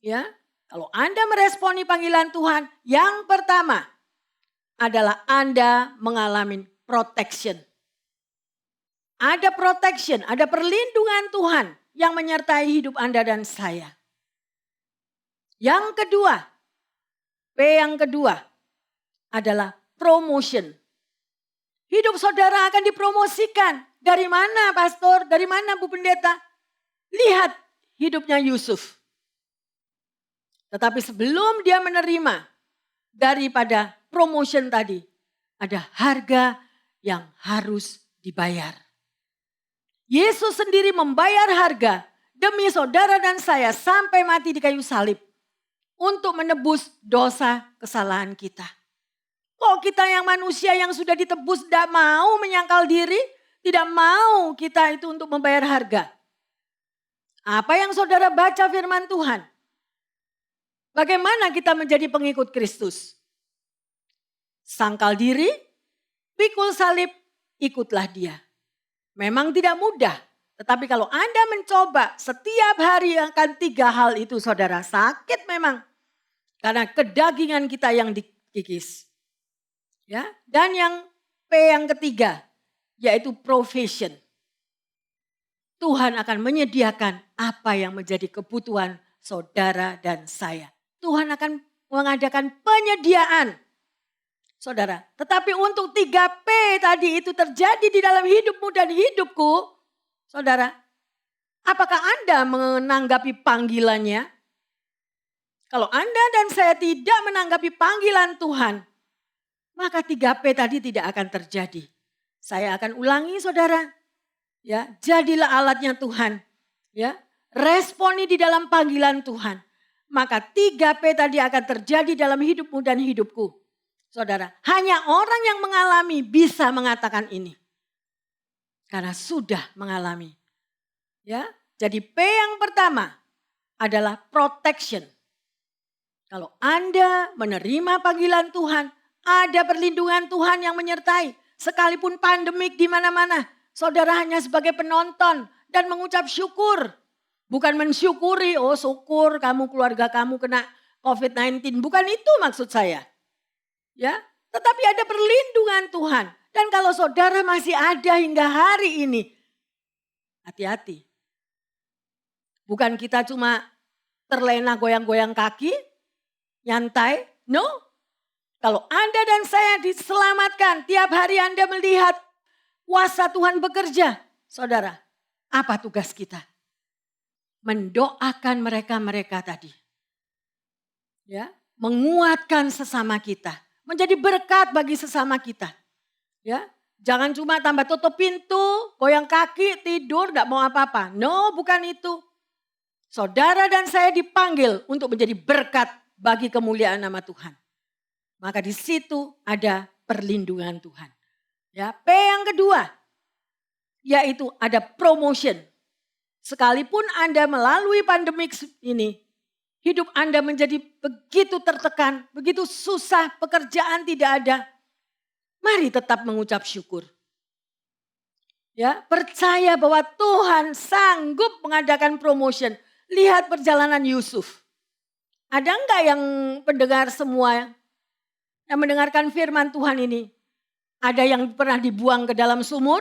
Speaker 1: Ya, kalau Anda meresponi panggilan Tuhan, yang pertama adalah Anda mengalami protection. Ada protection, ada perlindungan Tuhan yang menyertai hidup Anda dan saya. Yang kedua, P yang kedua adalah promotion. Hidup saudara akan dipromosikan. Dari mana pastor? Dari mana Bu Pendeta? Lihat hidupnya Yusuf. Tetapi sebelum dia menerima daripada promotion tadi, ada harga yang harus dibayar. Yesus sendiri membayar harga demi saudara dan saya sampai mati di kayu salib untuk menebus dosa kesalahan kita. Kok kita yang manusia yang sudah ditebus tidak mau menyangkal diri? Tidak mau kita itu untuk membayar harga. Apa yang saudara baca firman Tuhan? Bagaimana kita menjadi pengikut Kristus? Sangkal diri, pikul salib, ikutlah dia. Memang tidak mudah. Tetapi kalau Anda mencoba setiap hari akan 3 hal itu saudara, sakit memang. Karena kedagingan kita yang dikikis. Ya, dan yang P yang ketiga, yaitu provision. Tuhan akan menyediakan apa yang menjadi kebutuhan saudara dan saya. Tuhan akan mengadakan penyediaan. Saudara, tetapi untuk 3P tadi itu terjadi di dalam hidupmu dan hidupku, saudara, apakah Anda menanggapi panggilannya? Kalau Anda dan saya tidak menanggapi panggilan Tuhan, maka 3P tadi tidak akan terjadi. Saya akan ulangi saudara, ya, jadilah alatnya Tuhan, ya, responi di dalam panggilan Tuhan. Maka 3P tadi akan terjadi dalam hidupmu dan hidupku. Saudara, hanya orang yang mengalami bisa mengatakan ini. Karena sudah mengalami. Ya, jadi P yang pertama adalah protection. Kalau Anda menerima panggilan Tuhan, ada perlindungan Tuhan yang menyertai. Sekalipun pandemik di mana-mana, saudara hanya sebagai penonton dan mengucap syukur. Bukan mensyukuri, oh syukur kamu keluarga kamu kena COVID-19. Bukan itu maksud saya. Ya, tetapi ada perlindungan Tuhan. Dan kalau saudara masih ada hingga hari ini, hati-hati. Bukan kita cuma terlena goyang-goyang kaki, nyantai, no. Kalau Anda dan saya diselamatkan, tiap hari Anda melihat kuasa Tuhan bekerja. Saudara, apa tugas kita? Mendoakan mereka-mereka tadi. Ya, menguatkan sesama kita. Menjadi berkat bagi sesama kita. Ya, jangan cuma tambah tutup pintu, goyang kaki, tidur, gak mau apa-apa. No, bukan itu. Saudara dan saya dipanggil untuk menjadi berkat bagi kemuliaan nama Tuhan. Maka di situ ada perlindungan Tuhan. Ya, P yang kedua, yaitu ada promotion. Sekalipun Anda melalui pandemik ini, hidup Anda menjadi begitu tertekan, begitu susah, pekerjaan tidak ada. Mari tetap mengucap syukur. Ya, percaya bahwa Tuhan sanggup mengadakan promotion. Lihat perjalanan Yusuf. Ada enggak yang pendengar semua yang mendengarkan firman Tuhan ini? Ada yang pernah dibuang ke dalam sumur?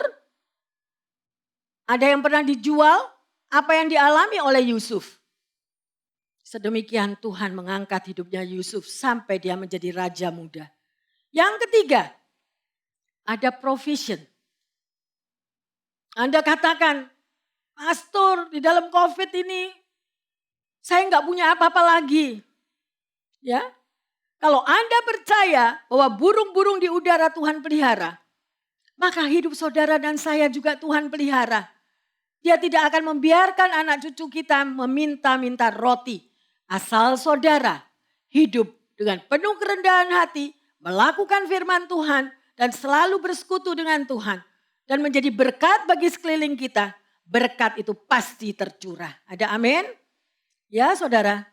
Speaker 1: Ada yang pernah dijual? Apa yang dialami oleh Yusuf? Sedemikian Tuhan mengangkat hidupnya Yusuf sampai dia menjadi raja muda. Yang ketiga, ada provision. Anda katakan, pastor di dalam COVID ini saya nggak punya apa-apa lagi. Ya, kalau Anda percaya bahwa burung-burung di udara Tuhan pelihara, maka hidup saudara dan saya juga Tuhan pelihara. Dia tidak akan membiarkan anak cucu kita meminta-minta roti. Asal saudara hidup dengan penuh kerendahan hati, melakukan firman Tuhan dan selalu bersekutu dengan Tuhan. Dan menjadi berkat bagi sekeliling kita, berkat itu pasti tercurah. Ada amin? Ya saudara,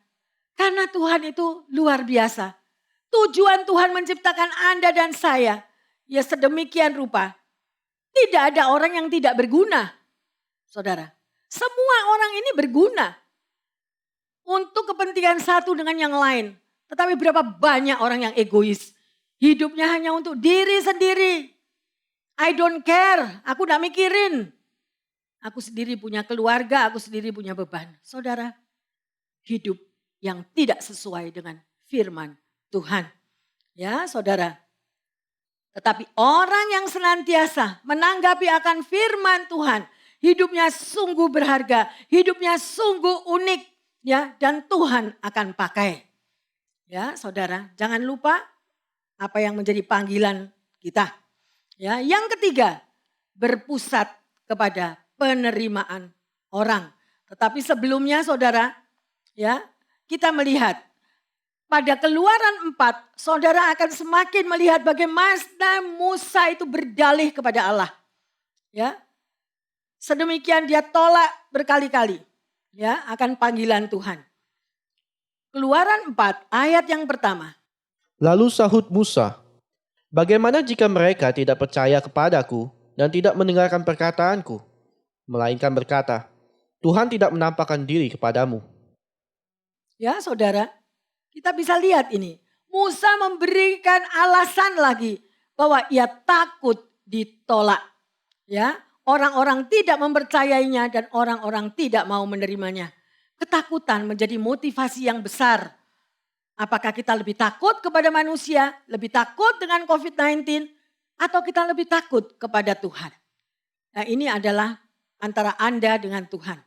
Speaker 1: karena Tuhan itu luar biasa. Tujuan Tuhan menciptakan Anda dan saya, ya sedemikian rupa. Tidak ada orang yang tidak berguna. Saudara, semua orang ini berguna. Untuk kepentingan satu dengan yang lain. Tetapi berapa banyak orang yang egois. Hidupnya hanya untuk diri sendiri. I don't care, aku gak mikirin. Aku sendiri punya keluarga, aku sendiri punya beban. Saudara, hidup yang tidak sesuai dengan firman Tuhan. Ya saudara. Tetapi orang yang senantiasa menanggapi akan firman Tuhan. Hidupnya sungguh berharga, hidupnya sungguh unik. Ya, dan Tuhan akan pakai. Ya, saudara, jangan lupa apa yang menjadi panggilan kita. Ya, yang ketiga, berpusat kepada penerimaan orang. Tetapi sebelumnya, saudara, ya, kita melihat pada Keluaran 4, saudara akan semakin melihat bagaimana Musa itu berdalih kepada Allah. Ya, sedemikian dia tolak berkali-kali. Ya, akan panggilan Tuhan. Keluaran 4 ayat yang pertama.
Speaker 2: Lalu sahut Musa, bagaimana jika mereka tidak percaya kepadaku dan tidak mendengarkan perkataanku? melainkan berkata, Tuhan tidak menampakkan diri kepadamu.
Speaker 1: Ya saudara, kita bisa lihat ini. Musa memberikan alasan lagi bahwa ia takut ditolak. Ya, orang-orang tidak mempercayainya dan orang-orang tidak mau menerimanya. Ketakutan menjadi motivasi yang besar. Apakah kita lebih takut kepada manusia, lebih takut dengan COVID-19, atau kita lebih takut kepada Tuhan? Nah, ini adalah antara Anda dengan Tuhan.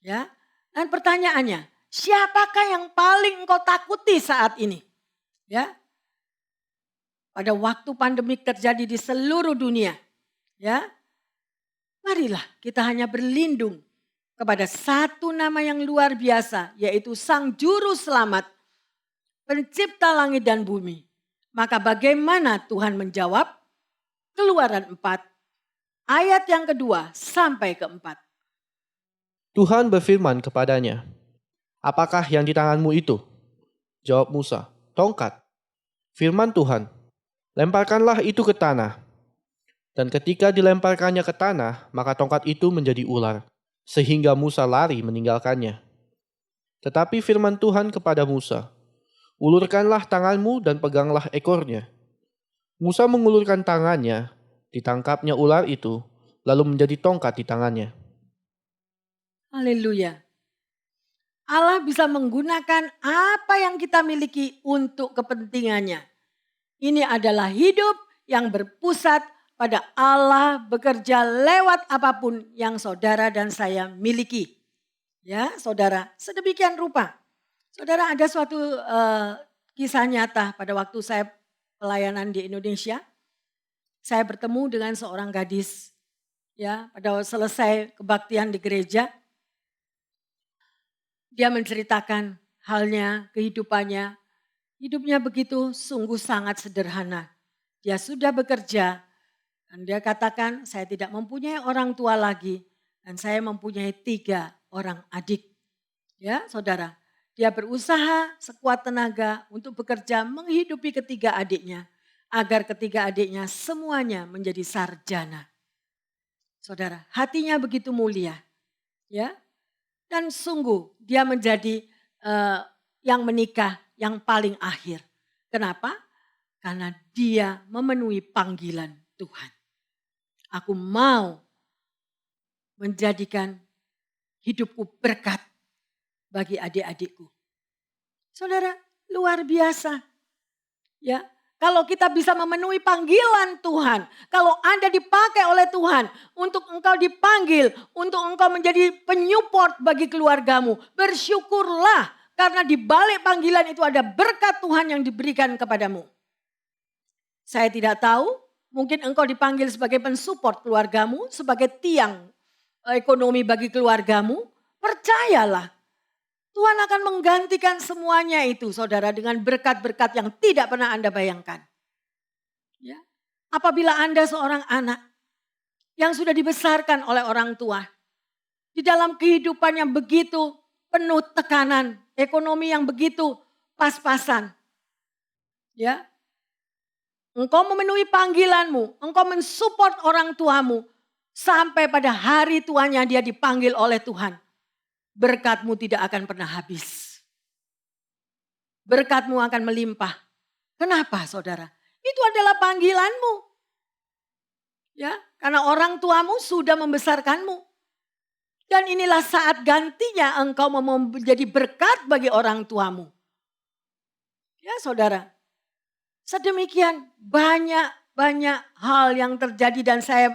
Speaker 1: Ya. Dan pertanyaannya, siapakah yang paling engkau takuti saat ini? Ya. Pada waktu pandemik terjadi di seluruh dunia. Ya. Marilah kita hanya berlindung kepada satu nama yang luar biasa, yaitu Sang Juru Selamat, Pencipta langit dan bumi. Maka bagaimana Tuhan menjawab? Keluaran 4, ayat yang kedua sampai keempat.
Speaker 2: Tuhan berfirman kepadanya, apakah yang di tanganmu itu? Jawab Musa, tongkat. Firman Tuhan, lemparkanlah itu ke tanah. Dan ketika dilemparkannya ke tanah, maka tongkat itu menjadi ular, sehingga Musa lari meninggalkannya. Tetapi firman Tuhan kepada Musa, ulurkanlah tanganmu dan peganglah ekornya. Musa mengulurkan tangannya, ditangkapnya ular itu, lalu menjadi tongkat di tangannya.
Speaker 1: Haleluya. Allah bisa menggunakan apa yang kita miliki untuk kepentingannya. Ini adalah hidup yang berpusat pada Allah bekerja lewat apapun yang saudara dan saya miliki. Ya, saudara, sedemikian rupa. Saudara, ada suatu kisah nyata pada waktu saya pelayanan di Indonesia. Saya bertemu dengan seorang gadis. Ya, pada selesai kebaktian di gereja, dia menceritakan halnya, kehidupannya. Hidupnya begitu sungguh sangat sederhana. Dia sudah bekerja dan dia katakan, saya tidak mempunyai orang tua lagi dan saya mempunyai 3 orang adik. Ya, saudara, dia berusaha sekuat tenaga untuk bekerja menghidupi ketiga adiknya agar ketiga adiknya semuanya menjadi sarjana. Saudara, hatinya begitu mulia. Ya. Dan sungguh dia menjadi yang menikah yang paling akhir. Kenapa? Karena dia memenuhi panggilan Tuhan. Aku mau menjadikan hidupku berkat bagi adik-adikku. Saudara, luar biasa. Ya, kalau kita bisa memenuhi panggilan Tuhan, kalau Anda dipakai oleh Tuhan untuk engkau dipanggil, untuk engkau menjadi penyupport bagi keluargamu, bersyukurlah karena di balik panggilan itu ada berkat Tuhan yang diberikan kepadamu. Saya tidak tahu, mungkin engkau dipanggil sebagai pensupport keluargamu, sebagai tiang ekonomi bagi keluargamu, percayalah. Tuhan akan menggantikan semuanya itu saudara dengan berkat-berkat yang tidak pernah Anda bayangkan. Ya. Apabila Anda seorang anak yang sudah dibesarkan oleh orang tua. Di dalam kehidupan yang begitu penuh tekanan, ekonomi yang begitu pas-pasan. Ya. Engkau memenuhi panggilanmu, engkau mensupport orang tuamu. Sampai pada hari tuanya dia dipanggil oleh Tuhan. Berkatmu tidak akan pernah habis. Berkatmu akan melimpah. Kenapa saudara? Itu adalah panggilanmu. Ya, karena orang tuamu sudah membesarkanmu. Dan inilah saat gantinya engkau mau menjadi berkat bagi orang tuamu. Ya saudara. Sedemikian banyak hal yang terjadi dan saya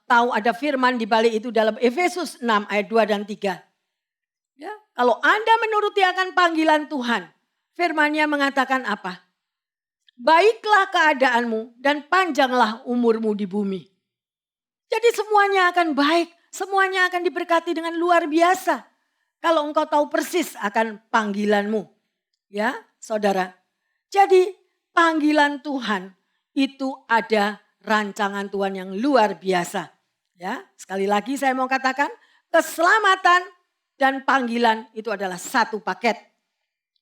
Speaker 1: tahu ada firman di balik itu dalam Efesus 6 ayat 2 dan 3. Ya, kalau Anda menuruti akan panggilan Tuhan, firman-Nya mengatakan apa? Baiklah keadaanmu dan panjanglah umurmu di bumi. Jadi semuanya akan baik, semuanya akan diberkati dengan luar biasa. Kalau engkau tahu persis akan panggilanmu. Ya, saudara. Jadi panggilan Tuhan itu ada rancangan Tuhan yang luar biasa. Ya, sekali lagi saya mau katakan, keselamatan dan panggilan itu adalah satu paket.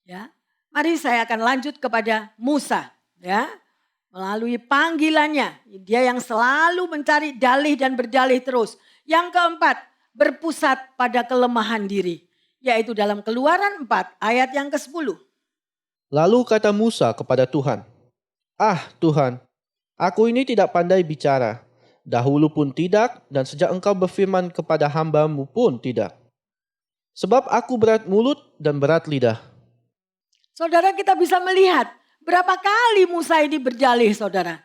Speaker 1: Ya, mari saya akan lanjut kepada Musa. Ya, melalui panggilannya, dia yang selalu mencari dalih dan berdalih terus. Yang keempat, berpusat pada kelemahan diri. Yaitu dalam Keluaran 4 ayat yang ke-10.
Speaker 2: Lalu kata Musa kepada Tuhan, "Ah Tuhan, aku ini tidak pandai bicara. Dahulu pun tidak, dan sejak engkau berfirman kepada hamba-Mu pun tidak. Sebab aku berat mulut dan berat lidah."
Speaker 1: Saudara, kita bisa melihat berapa kali Musa ini berdalih, saudara.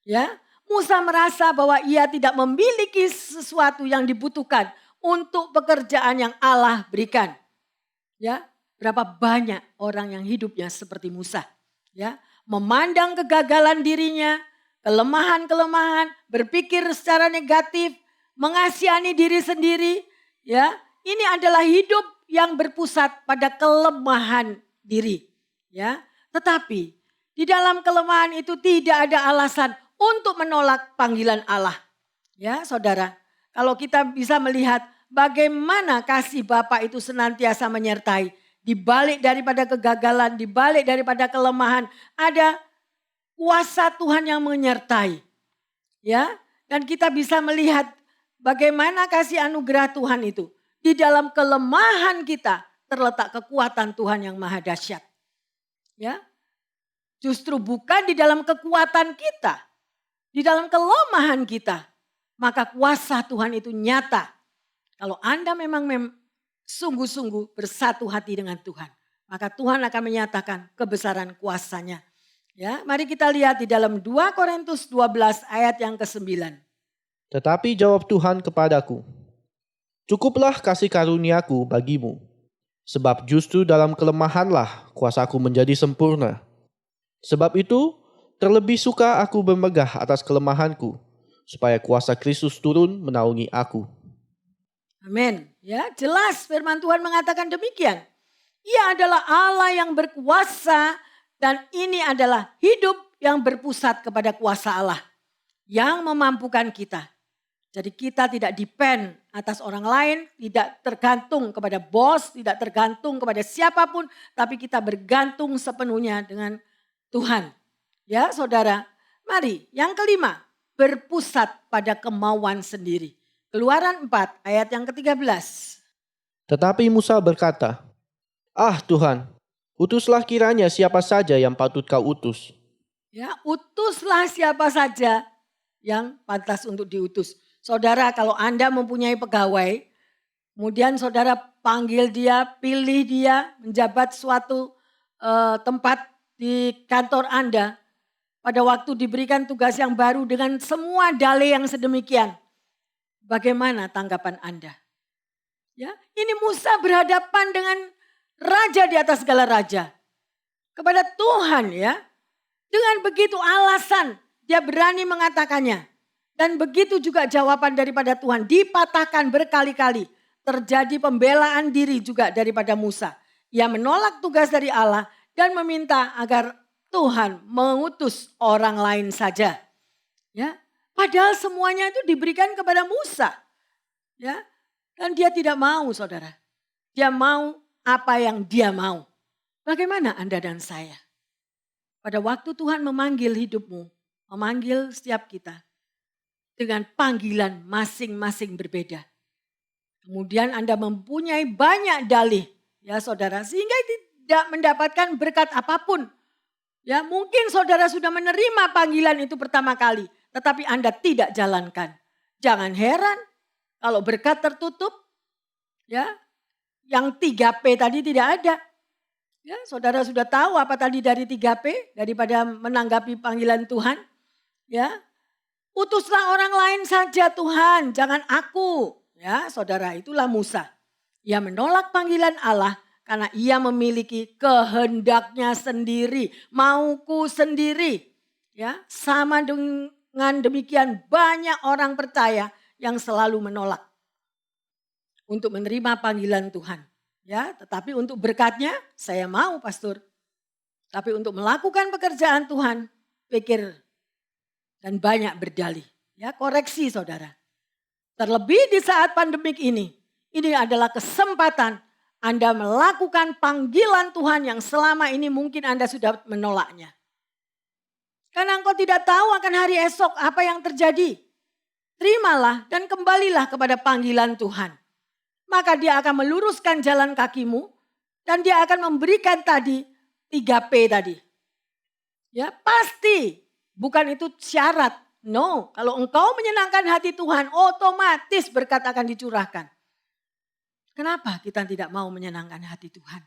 Speaker 1: Ya, Musa merasa bahwa ia tidak memiliki sesuatu yang dibutuhkan untuk pekerjaan yang Allah berikan. Ya, berapa banyak orang yang hidupnya seperti Musa. Ya, memandang kegagalan dirinya, kelemahan-kelemahan, berpikir secara negatif, mengasihani diri sendiri. Ya, ini adalah hidup yang berpusat pada kelemahan diri. Ya, tetapi di dalam kelemahan itu tidak ada alasan untuk menolak panggilan Allah. Ya, saudara, kalau kita bisa melihat bagaimana kasih Bapa itu senantiasa menyertai. Di balik daripada kegagalan, di balik daripada kelemahan, ada kuasa Tuhan yang menyertai. Ya, dan kita bisa melihat bagaimana kasih anugerah Tuhan itu. Di dalam kelemahan kita terletak kekuatan Tuhan yang maha dahsyat. Ya, justru bukan di dalam kekuatan kita, di dalam kelemahan kita, maka kuasa Tuhan itu nyata. Kalau Anda memang sungguh-sungguh bersatu hati dengan Tuhan, maka Tuhan akan menyatakan kebesaran kuasanya. Ya, mari kita lihat di dalam 2 Korintus 12 ayat yang ke-9.
Speaker 2: Tetapi jawab Tuhan kepadaku, "Cukuplah kasih karuniaku bagimu, sebab justru dalam kelemahanlah kuasaku menjadi sempurna. Sebab itu, terlebih suka aku bermegah atas kelemahanku, supaya kuasa Kristus turun menaungi aku."
Speaker 1: Amin. Ya, jelas firman Tuhan mengatakan demikian. Ia adalah Allah yang berkuasa dan ini adalah hidup yang berpusat kepada kuasa Allah yang memampukan kita. Jadi kita tidak depend atas orang lain, tidak tergantung kepada bos, tidak tergantung kepada siapapun, tapi kita bergantung sepenuhnya dengan Tuhan. Ya, saudara. Mari, yang kelima, berpusat pada kemauan sendiri. Keluaran 4 ayat yang ke-13.
Speaker 2: Tetapi Musa berkata, "Ah Tuhan, utuslah kiranya siapa saja yang patut kau utus."
Speaker 1: Ya, utuslah siapa saja yang pantas untuk diutus. Saudara, kalau Anda mempunyai pegawai, kemudian saudara panggil dia, pilih dia menjabat suatu tempat di kantor Anda. Pada waktu diberikan tugas yang baru dengan semua dalih yang sedemikian. Bagaimana tanggapan Anda? Ya, ini Musa berhadapan dengan raja di atas segala raja. Kepada Tuhan ya. Dengan begitu alasan dia berani mengatakannya. Dan begitu juga jawaban daripada Tuhan dipatahkan berkali-kali. Terjadi pembelaan diri juga daripada Musa. Ia menolak tugas dari Allah dan meminta agar Tuhan mengutus orang lain saja. Ya, padahal semuanya itu diberikan kepada Musa. Ya, dan dia tidak mau, saudara. Dia mau apa yang dia mau. Bagaimana Anda dan saya? Pada waktu Tuhan memanggil hidupmu, memanggil setiap kita dengan panggilan masing-masing berbeda. Kemudian Anda mempunyai banyak dalih, ya saudara, sehingga tidak mendapatkan berkat apapun. Ya, mungkin saudara sudah menerima panggilan itu pertama kali, tetapi Anda tidak jalankan. Jangan heran kalau berkat tertutup, ya, yang 3P tadi tidak ada. Ya, saudara sudah tahu apa tadi dari 3P daripada menanggapi panggilan Tuhan. Ya, utuslah orang lain saja Tuhan, jangan aku. Ya, saudara, itulah Musa. Ia menolak panggilan Allah karena ia memiliki kehendaknya sendiri, mauku sendiri. Ya, sama dengan demikian banyak orang percaya yang selalu menolak untuk menerima panggilan Tuhan. Ya, tetapi untuk berkatnya saya mau pastor. Tapi untuk melakukan pekerjaan Tuhan, pikir dan banyak berdalih. Ya, koreksi saudara. Terlebih di saat pandemik ini adalah kesempatan Anda melakukan panggilan Tuhan yang selama ini mungkin Anda sudah menolaknya. Karena engkau tidak tahu akan hari esok apa yang terjadi. terimalah dan kembalilah kepada panggilan Tuhan. Maka dia akan meluruskan jalan kakimu dan dia akan memberikan tadi 3P tadi. Ya, pasti bukan itu syarat. No, kalau engkau menyenangkan hati Tuhan, otomatis berkat akan dicurahkan. Kenapa kita tidak mau menyenangkan hati Tuhan?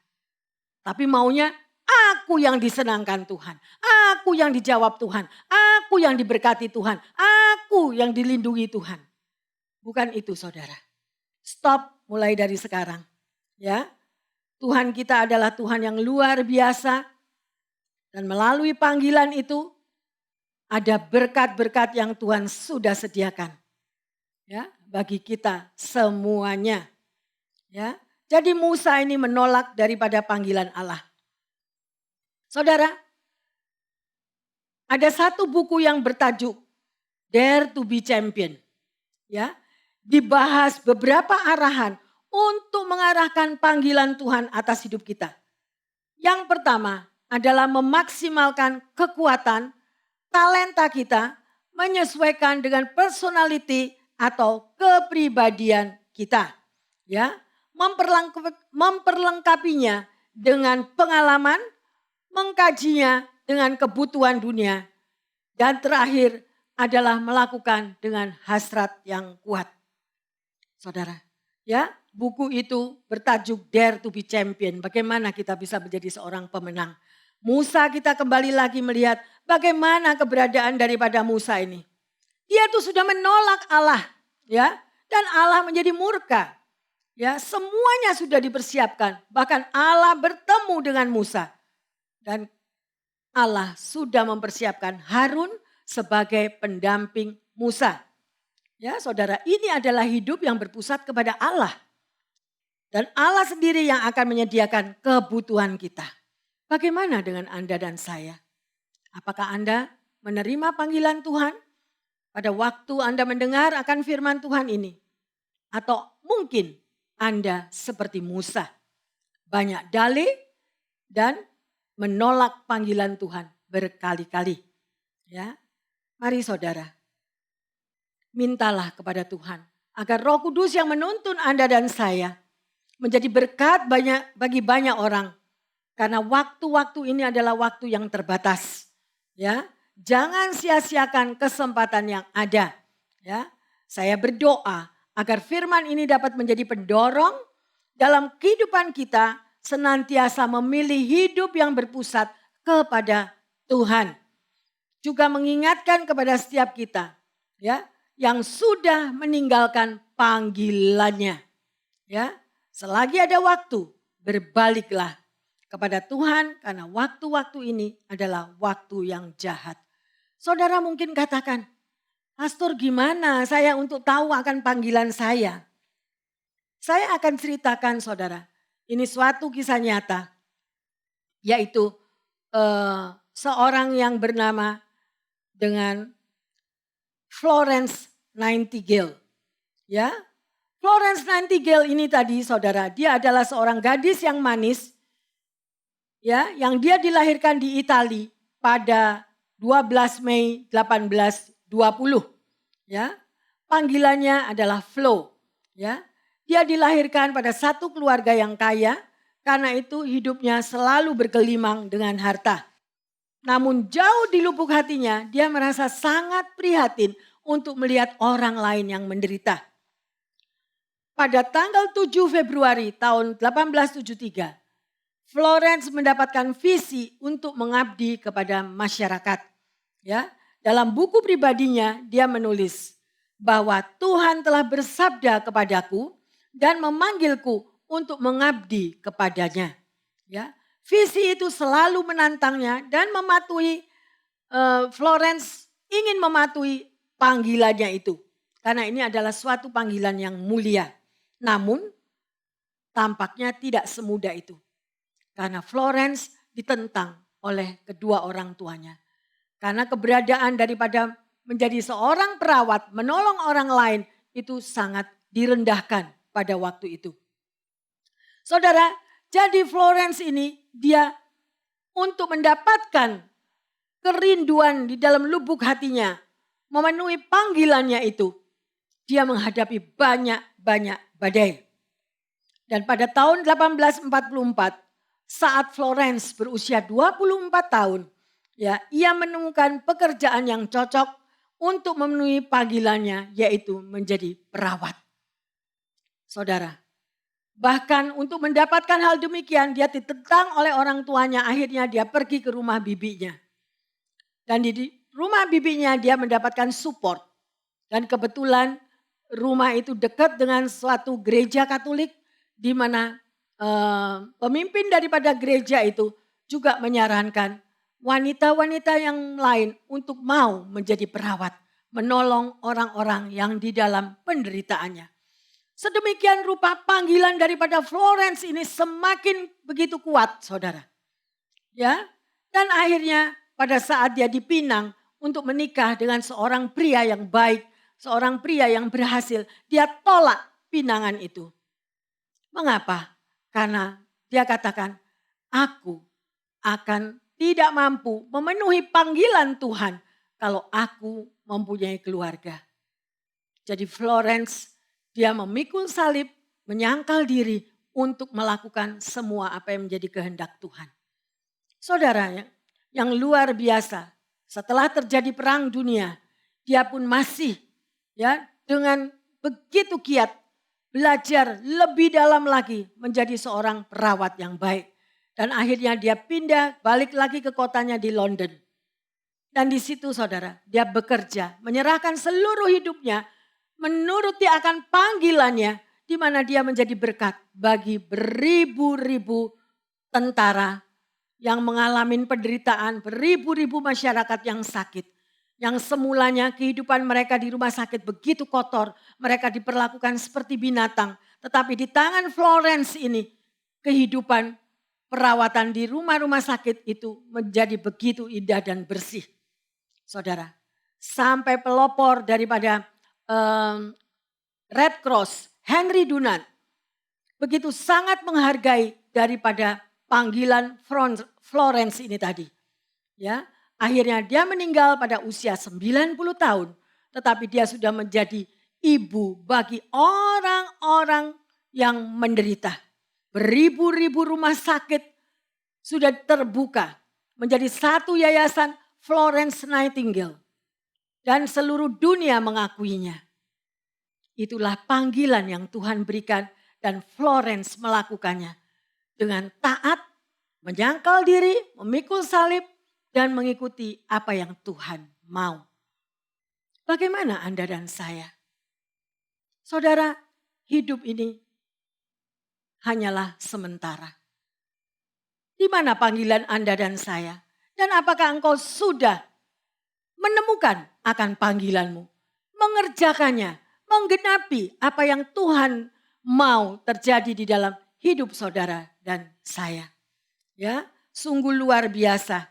Speaker 1: Tapi maunya aku yang disenangkan Tuhan. Aku yang dijawab Tuhan. Aku yang diberkati Tuhan. Aku yang dilindungi Tuhan. Bukan itu saudara. Stop mulai dari sekarang. Ya, Tuhan kita adalah Tuhan yang luar biasa. Dan melalui panggilan itu ada berkat-berkat yang Tuhan sudah sediakan. Ya, bagi kita semuanya. Ya, jadi Musa ini menolak daripada panggilan Allah. Saudara, ada satu buku yang bertajuk Dare to be Champion. Ya, dibahas beberapa arahan untuk mengarahkan panggilan Tuhan atas hidup kita. Yang pertama adalah memaksimalkan kekuatan, talenta kita menyesuaikan dengan personality atau kepribadian kita. Ya, memperlengkapinya dengan pengalaman, mengkajinya dengan kebutuhan dunia, dan terakhir adalah melakukan dengan hasrat yang kuat. Saudara, ya, buku itu bertajuk Dare to be Champion. Bagaimana kita bisa menjadi seorang pemenang. Musa, kita kembali lagi melihat bagaimana keberadaan daripada Musa ini. Dia tuh sudah menolak Allah, ya, dan Allah menjadi murka. Ya, semuanya sudah dipersiapkan. Bahkan Allah bertemu dengan Musa. Dan Allah sudah mempersiapkan Harun sebagai pendamping Musa. Ya, saudara, ini adalah hidup yang berpusat kepada Allah. Dan Allah sendiri yang akan menyediakan kebutuhan kita. Bagaimana dengan Anda dan saya? Apakah Anda menerima panggilan Tuhan pada waktu Anda mendengar akan firman Tuhan ini? Atau mungkin Anda seperti Musa, banyak dalih dan menolak panggilan Tuhan berkali-kali. Ya, mari saudara, mintalah kepada Tuhan agar Roh Kudus yang menuntun Anda dan saya menjadi berkat bagi banyak orang. Karena waktu-waktu ini adalah waktu yang terbatas. Ya, jangan sia-siakan kesempatan yang ada. Ya, saya berdoa agar firman ini dapat menjadi pendorong dalam kehidupan kita senantiasa memilih hidup yang berpusat kepada Tuhan. Juga mengingatkan kepada setiap kita, ya, yang sudah meninggalkan panggilannya. Ya, selagi ada waktu, berbaliklah kepada Tuhan karena waktu-waktu ini adalah waktu yang jahat. Saudara mungkin katakan, Pastor, gimana saya untuk tahu akan panggilan saya? Saya akan ceritakan saudara, ini suatu kisah nyata, yaitu seorang yang bernama dengan Florence Nightingale. Ya, Florence Nightingale ini tadi saudara, dia adalah seorang gadis yang manis, ya, yang dia dilahirkan di Italia pada 12 Mei 1820. Ya, panggilannya adalah Flo. Ya, dia dilahirkan pada satu keluarga yang kaya, karena itu hidupnya selalu bergelimang dengan harta. Namun jauh di lubuk hatinya dia merasa sangat prihatin untuk melihat orang lain yang menderita. Pada tanggal 7 Februari tahun 1873, Florence mendapatkan visi untuk mengabdi kepada masyarakat. Ya, dalam buku pribadinya dia menulis bahwa Tuhan telah bersabda kepadaku dan memanggilku untuk mengabdi kepadanya. Ya, visi itu selalu menantangnya dan mematuhi Florence ingin mematuhi panggilannya itu. Karena ini adalah suatu panggilan yang mulia. Namun tampaknya tidak semudah itu. Karena Florence ditentang oleh kedua orang tuanya. Karena keberadaan daripada menjadi seorang perawat, menolong orang lain itu sangat direndahkan pada waktu itu. Saudara, jadi Florence ini dia untuk mendapatkan kerinduan di dalam lubuk hatinya, memenuhi panggilannya itu, dia menghadapi banyak-banyak badai. Dan pada tahun 1844, saat Florence berusia 24 tahun, ya, ia menemukan pekerjaan yang cocok untuk memenuhi panggilannya, yaitu menjadi perawat. Saudara, bahkan untuk mendapatkan hal demikian, dia ditentang oleh orang tuanya, akhirnya dia pergi ke rumah bibinya. Dan di rumah bibinya dia mendapatkan support. Dan kebetulan rumah itu dekat dengan suatu gereja Katolik, di mana pemimpin daripada gereja itu juga menyarankan wanita-wanita yang lain untuk mau menjadi perawat, menolong orang-orang yang di dalam penderitaannya. Sedemikian rupa panggilan daripada Florence ini semakin begitu kuat, saudara. Ya, dan akhirnya pada saat dia dipinang untuk menikah dengan seorang pria yang baik, seorang pria yang berhasil, dia tolak pinangan itu. Mengapa? Karena dia katakan, aku akan tidak mampu memenuhi panggilan Tuhan kalau aku mempunyai keluarga. Jadi Florence, dia memikul salib, menyangkal diri untuk melakukan semua apa yang menjadi kehendak Tuhan. Saudara yang luar biasa, setelah terjadi perang dunia, dia pun masih ya dengan begitu giat belajar lebih dalam lagi menjadi seorang perawat yang baik. Dan akhirnya dia pindah balik lagi ke kotanya di London. Dan di situ saudara, dia bekerja, menyerahkan seluruh hidupnya menuruti akan panggilannya, di mana dia menjadi berkat bagi beribu-ribu tentara yang mengalami penderitaan, beribu-ribu masyarakat yang sakit. Yang semulanya kehidupan mereka di rumah sakit begitu kotor, mereka diperlakukan seperti binatang. Tetapi di tangan Florence ini, kehidupan perawatan di rumah-rumah sakit itu menjadi begitu indah dan bersih. Saudara, sampai pelopor daripada Red Cross, Henry Dunant, begitu sangat menghargai daripada panggilan Florence ini tadi. Ya, akhirnya dia meninggal pada usia 90 tahun, tetapi dia sudah menjadi ibu bagi orang-orang yang menderita. Beribu-ribu rumah sakit sudah terbuka menjadi satu yayasan Florence Nightingale. Dan seluruh dunia mengakuinya. Itulah panggilan yang Tuhan berikan dan Florence melakukannya. Dengan taat, menyangkal diri, memikul salib, dan mengikuti apa yang Tuhan mau. Bagaimana Anda dan saya? Saudara, hidup ini hanyalah sementara. Di mana panggilan Anda dan saya? Dan apakah engkau sudah menemukan akan panggilanmu? Mengerjakannya, menggenapi apa yang Tuhan mau terjadi di dalam hidup saudara dan saya. Ya, sungguh luar biasa.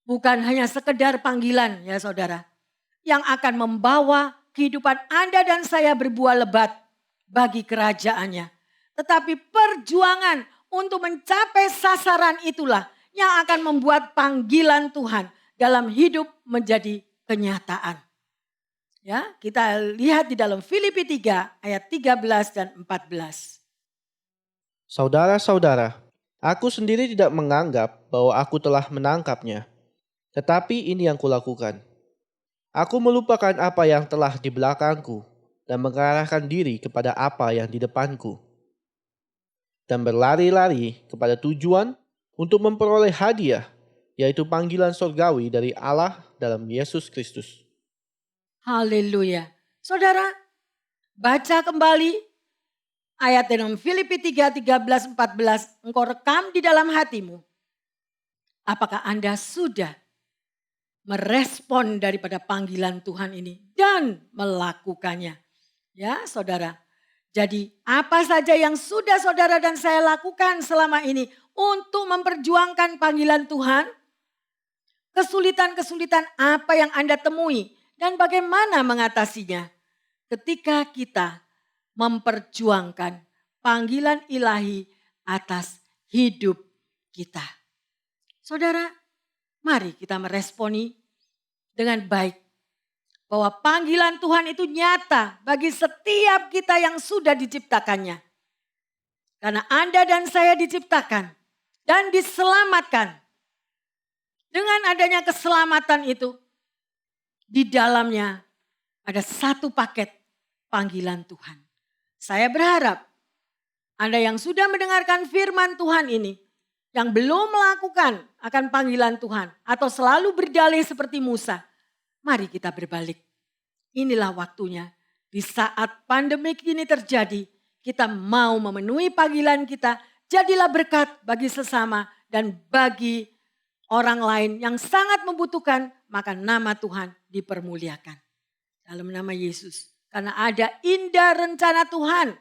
Speaker 1: Bukan hanya sekedar panggilan ya saudara. Yang akan membawa kehidupan Anda dan saya berbuah lebat bagi kerajaannya. Tetapi perjuangan untuk mencapai sasaran itulah yang akan membuat panggilan Tuhan dalam hidup menjadi kenyataan. Ya, kita lihat di dalam Filipi 3 ayat 13 dan 14.
Speaker 2: Saudara-saudara, aku sendiri tidak menganggap bahwa aku telah menangkapnya. Tetapi ini yang kulakukan. Aku melupakan apa yang telah di belakangku dan mengarahkan diri kepada apa yang di depanku. Dan berlari-lari kepada tujuan untuk memperoleh hadiah, yaitu panggilan surgawi dari Allah dalam Yesus Kristus.
Speaker 1: Haleluya. Saudara, baca kembali ayat dalam Filipi 3, 13, 14. Engkau rekam di dalam hatimu. Apakah Anda sudah merespon daripada panggilan Tuhan ini dan melakukannya? Ya saudara. Jadi apa saja yang sudah saudara dan saya lakukan selama ini untuk memperjuangkan panggilan Tuhan? Kesulitan-kesulitan apa yang Anda temui dan bagaimana mengatasinya? Ketika kita memperjuangkan panggilan ilahi atas hidup kita. Saudara, mari kita meresponi dengan baik. bahwa panggilan Tuhan itu nyata bagi setiap kita yang sudah diciptakannya. Karena Anda dan saya diciptakan dan diselamatkan. Dengan adanya keselamatan itu, di dalamnya ada satu paket panggilan Tuhan. Saya berharap Anda yang sudah mendengarkan firman Tuhan ini, yang belum melakukan akan panggilan Tuhan atau selalu berdalih seperti Musa, mari kita berbalik. Inilah waktunya. Di saat pandemik ini terjadi, kita mau memenuhi panggilan kita. Jadilah berkat bagi sesama dan bagi orang lain yang sangat membutuhkan, maka nama Tuhan dipermuliakan. Dalam nama Yesus. Karena ada indah rencana Tuhan.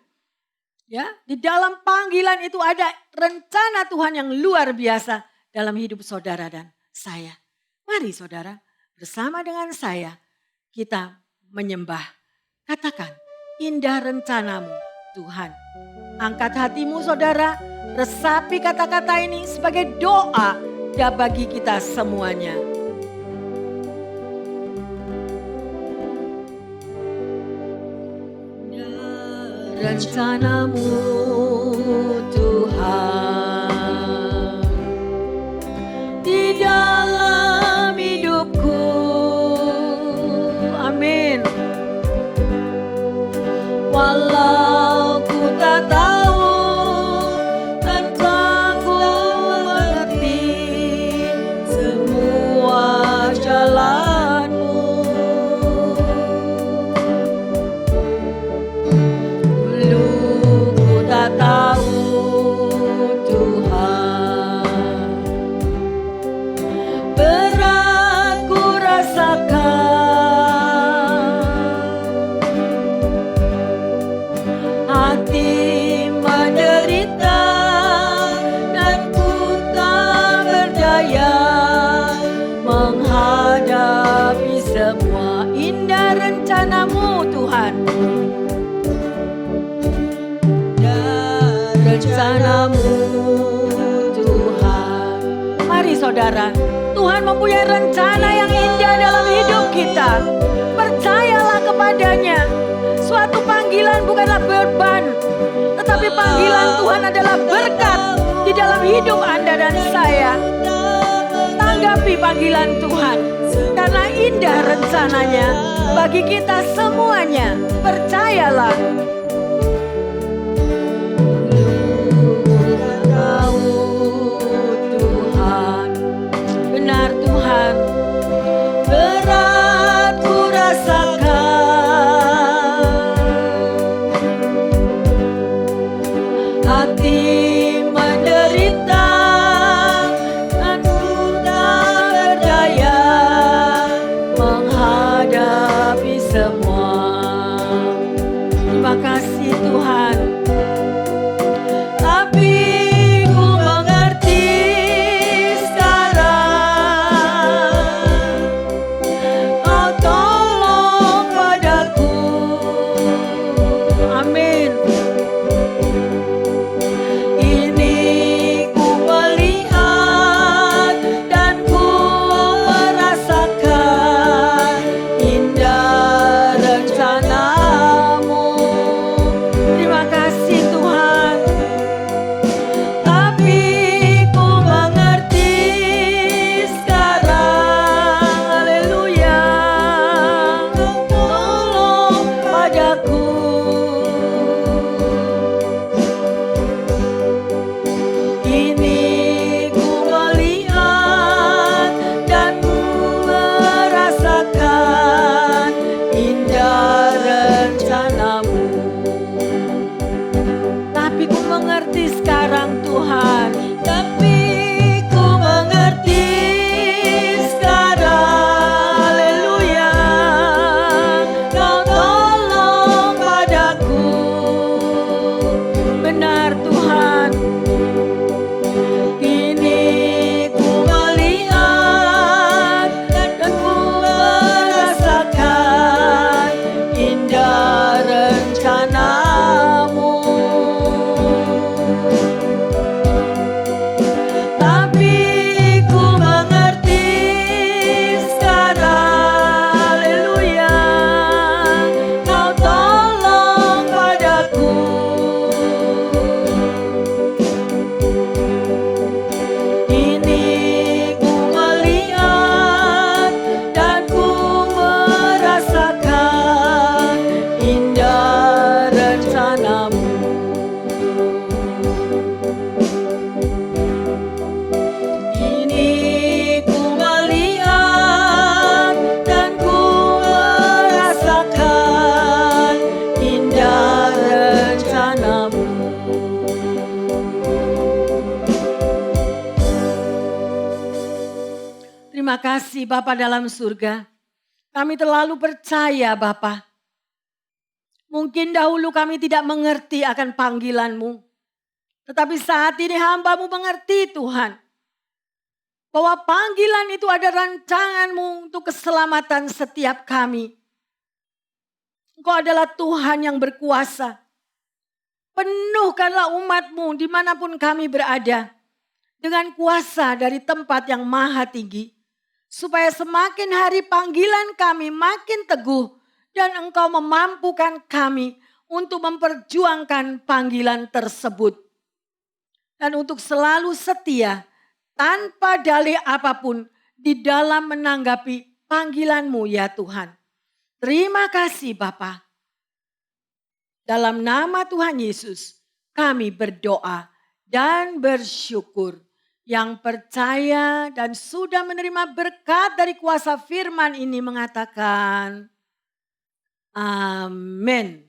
Speaker 1: Ya, di dalam panggilan itu ada rencana Tuhan yang luar biasa dalam hidup saudara dan saya. Mari saudara, bersama dengan saya kita menyembah. Katakan, indah rencanamu Tuhan. Angkat hatimu saudara, resapi kata-kata ini sebagai doa bagi kita semuanya. Rencanamu Tuhan di dalam hidupku, amin. Walau ku tak tahu dan tak ku mengerti semua jalanmu. Tahu Tuhan, berat ku rasakan, hati menderita dan ku tak berdaya menghadapi semua indah rencanamu Tuhan. Rencanamu Tuhan. Mari saudara, Tuhan mempunyai rencana yang indah dalam hidup kita. Percayalah kepadanya. Suatu panggilan bukanlah beban, tetapi panggilan Tuhan adalah berkat di dalam hidup Anda dan saya. Tanggapi panggilan Tuhan, karena indah rencananya bagi kita semuanya. Percayalah. Benar Tuhan, berat ku rasakan, hati menderita dan ku tak berdaya menghadapi semua. Terima kasih Tuhan. Terima kasih Bapa dalam surga. Kami terlalu percaya Bapa. Mungkin dahulu kami tidak mengerti akan panggilan-Mu. Tetapi saat ini hamba-Mu mengerti Tuhan. Bahwa panggilan itu ada rancangan-Mu untuk keselamatan setiap kami. Engkau adalah Tuhan yang berkuasa. Penuhkanlah umat-Mu dimanapun kami berada. Dengan kuasa dari tempat yang maha tinggi. Supaya semakin hari panggilan kami makin teguh. Dan Engkau memampukan kami untuk memperjuangkan panggilan tersebut. Dan untuk selalu setia tanpa dalih apapun di dalam menanggapi panggilan-Mu ya Tuhan. Terima kasih Bapa. Dalam nama Tuhan Yesus kami berdoa dan bersyukur. Yang percaya dan sudah menerima berkat dari kuasa firman ini mengatakan amin.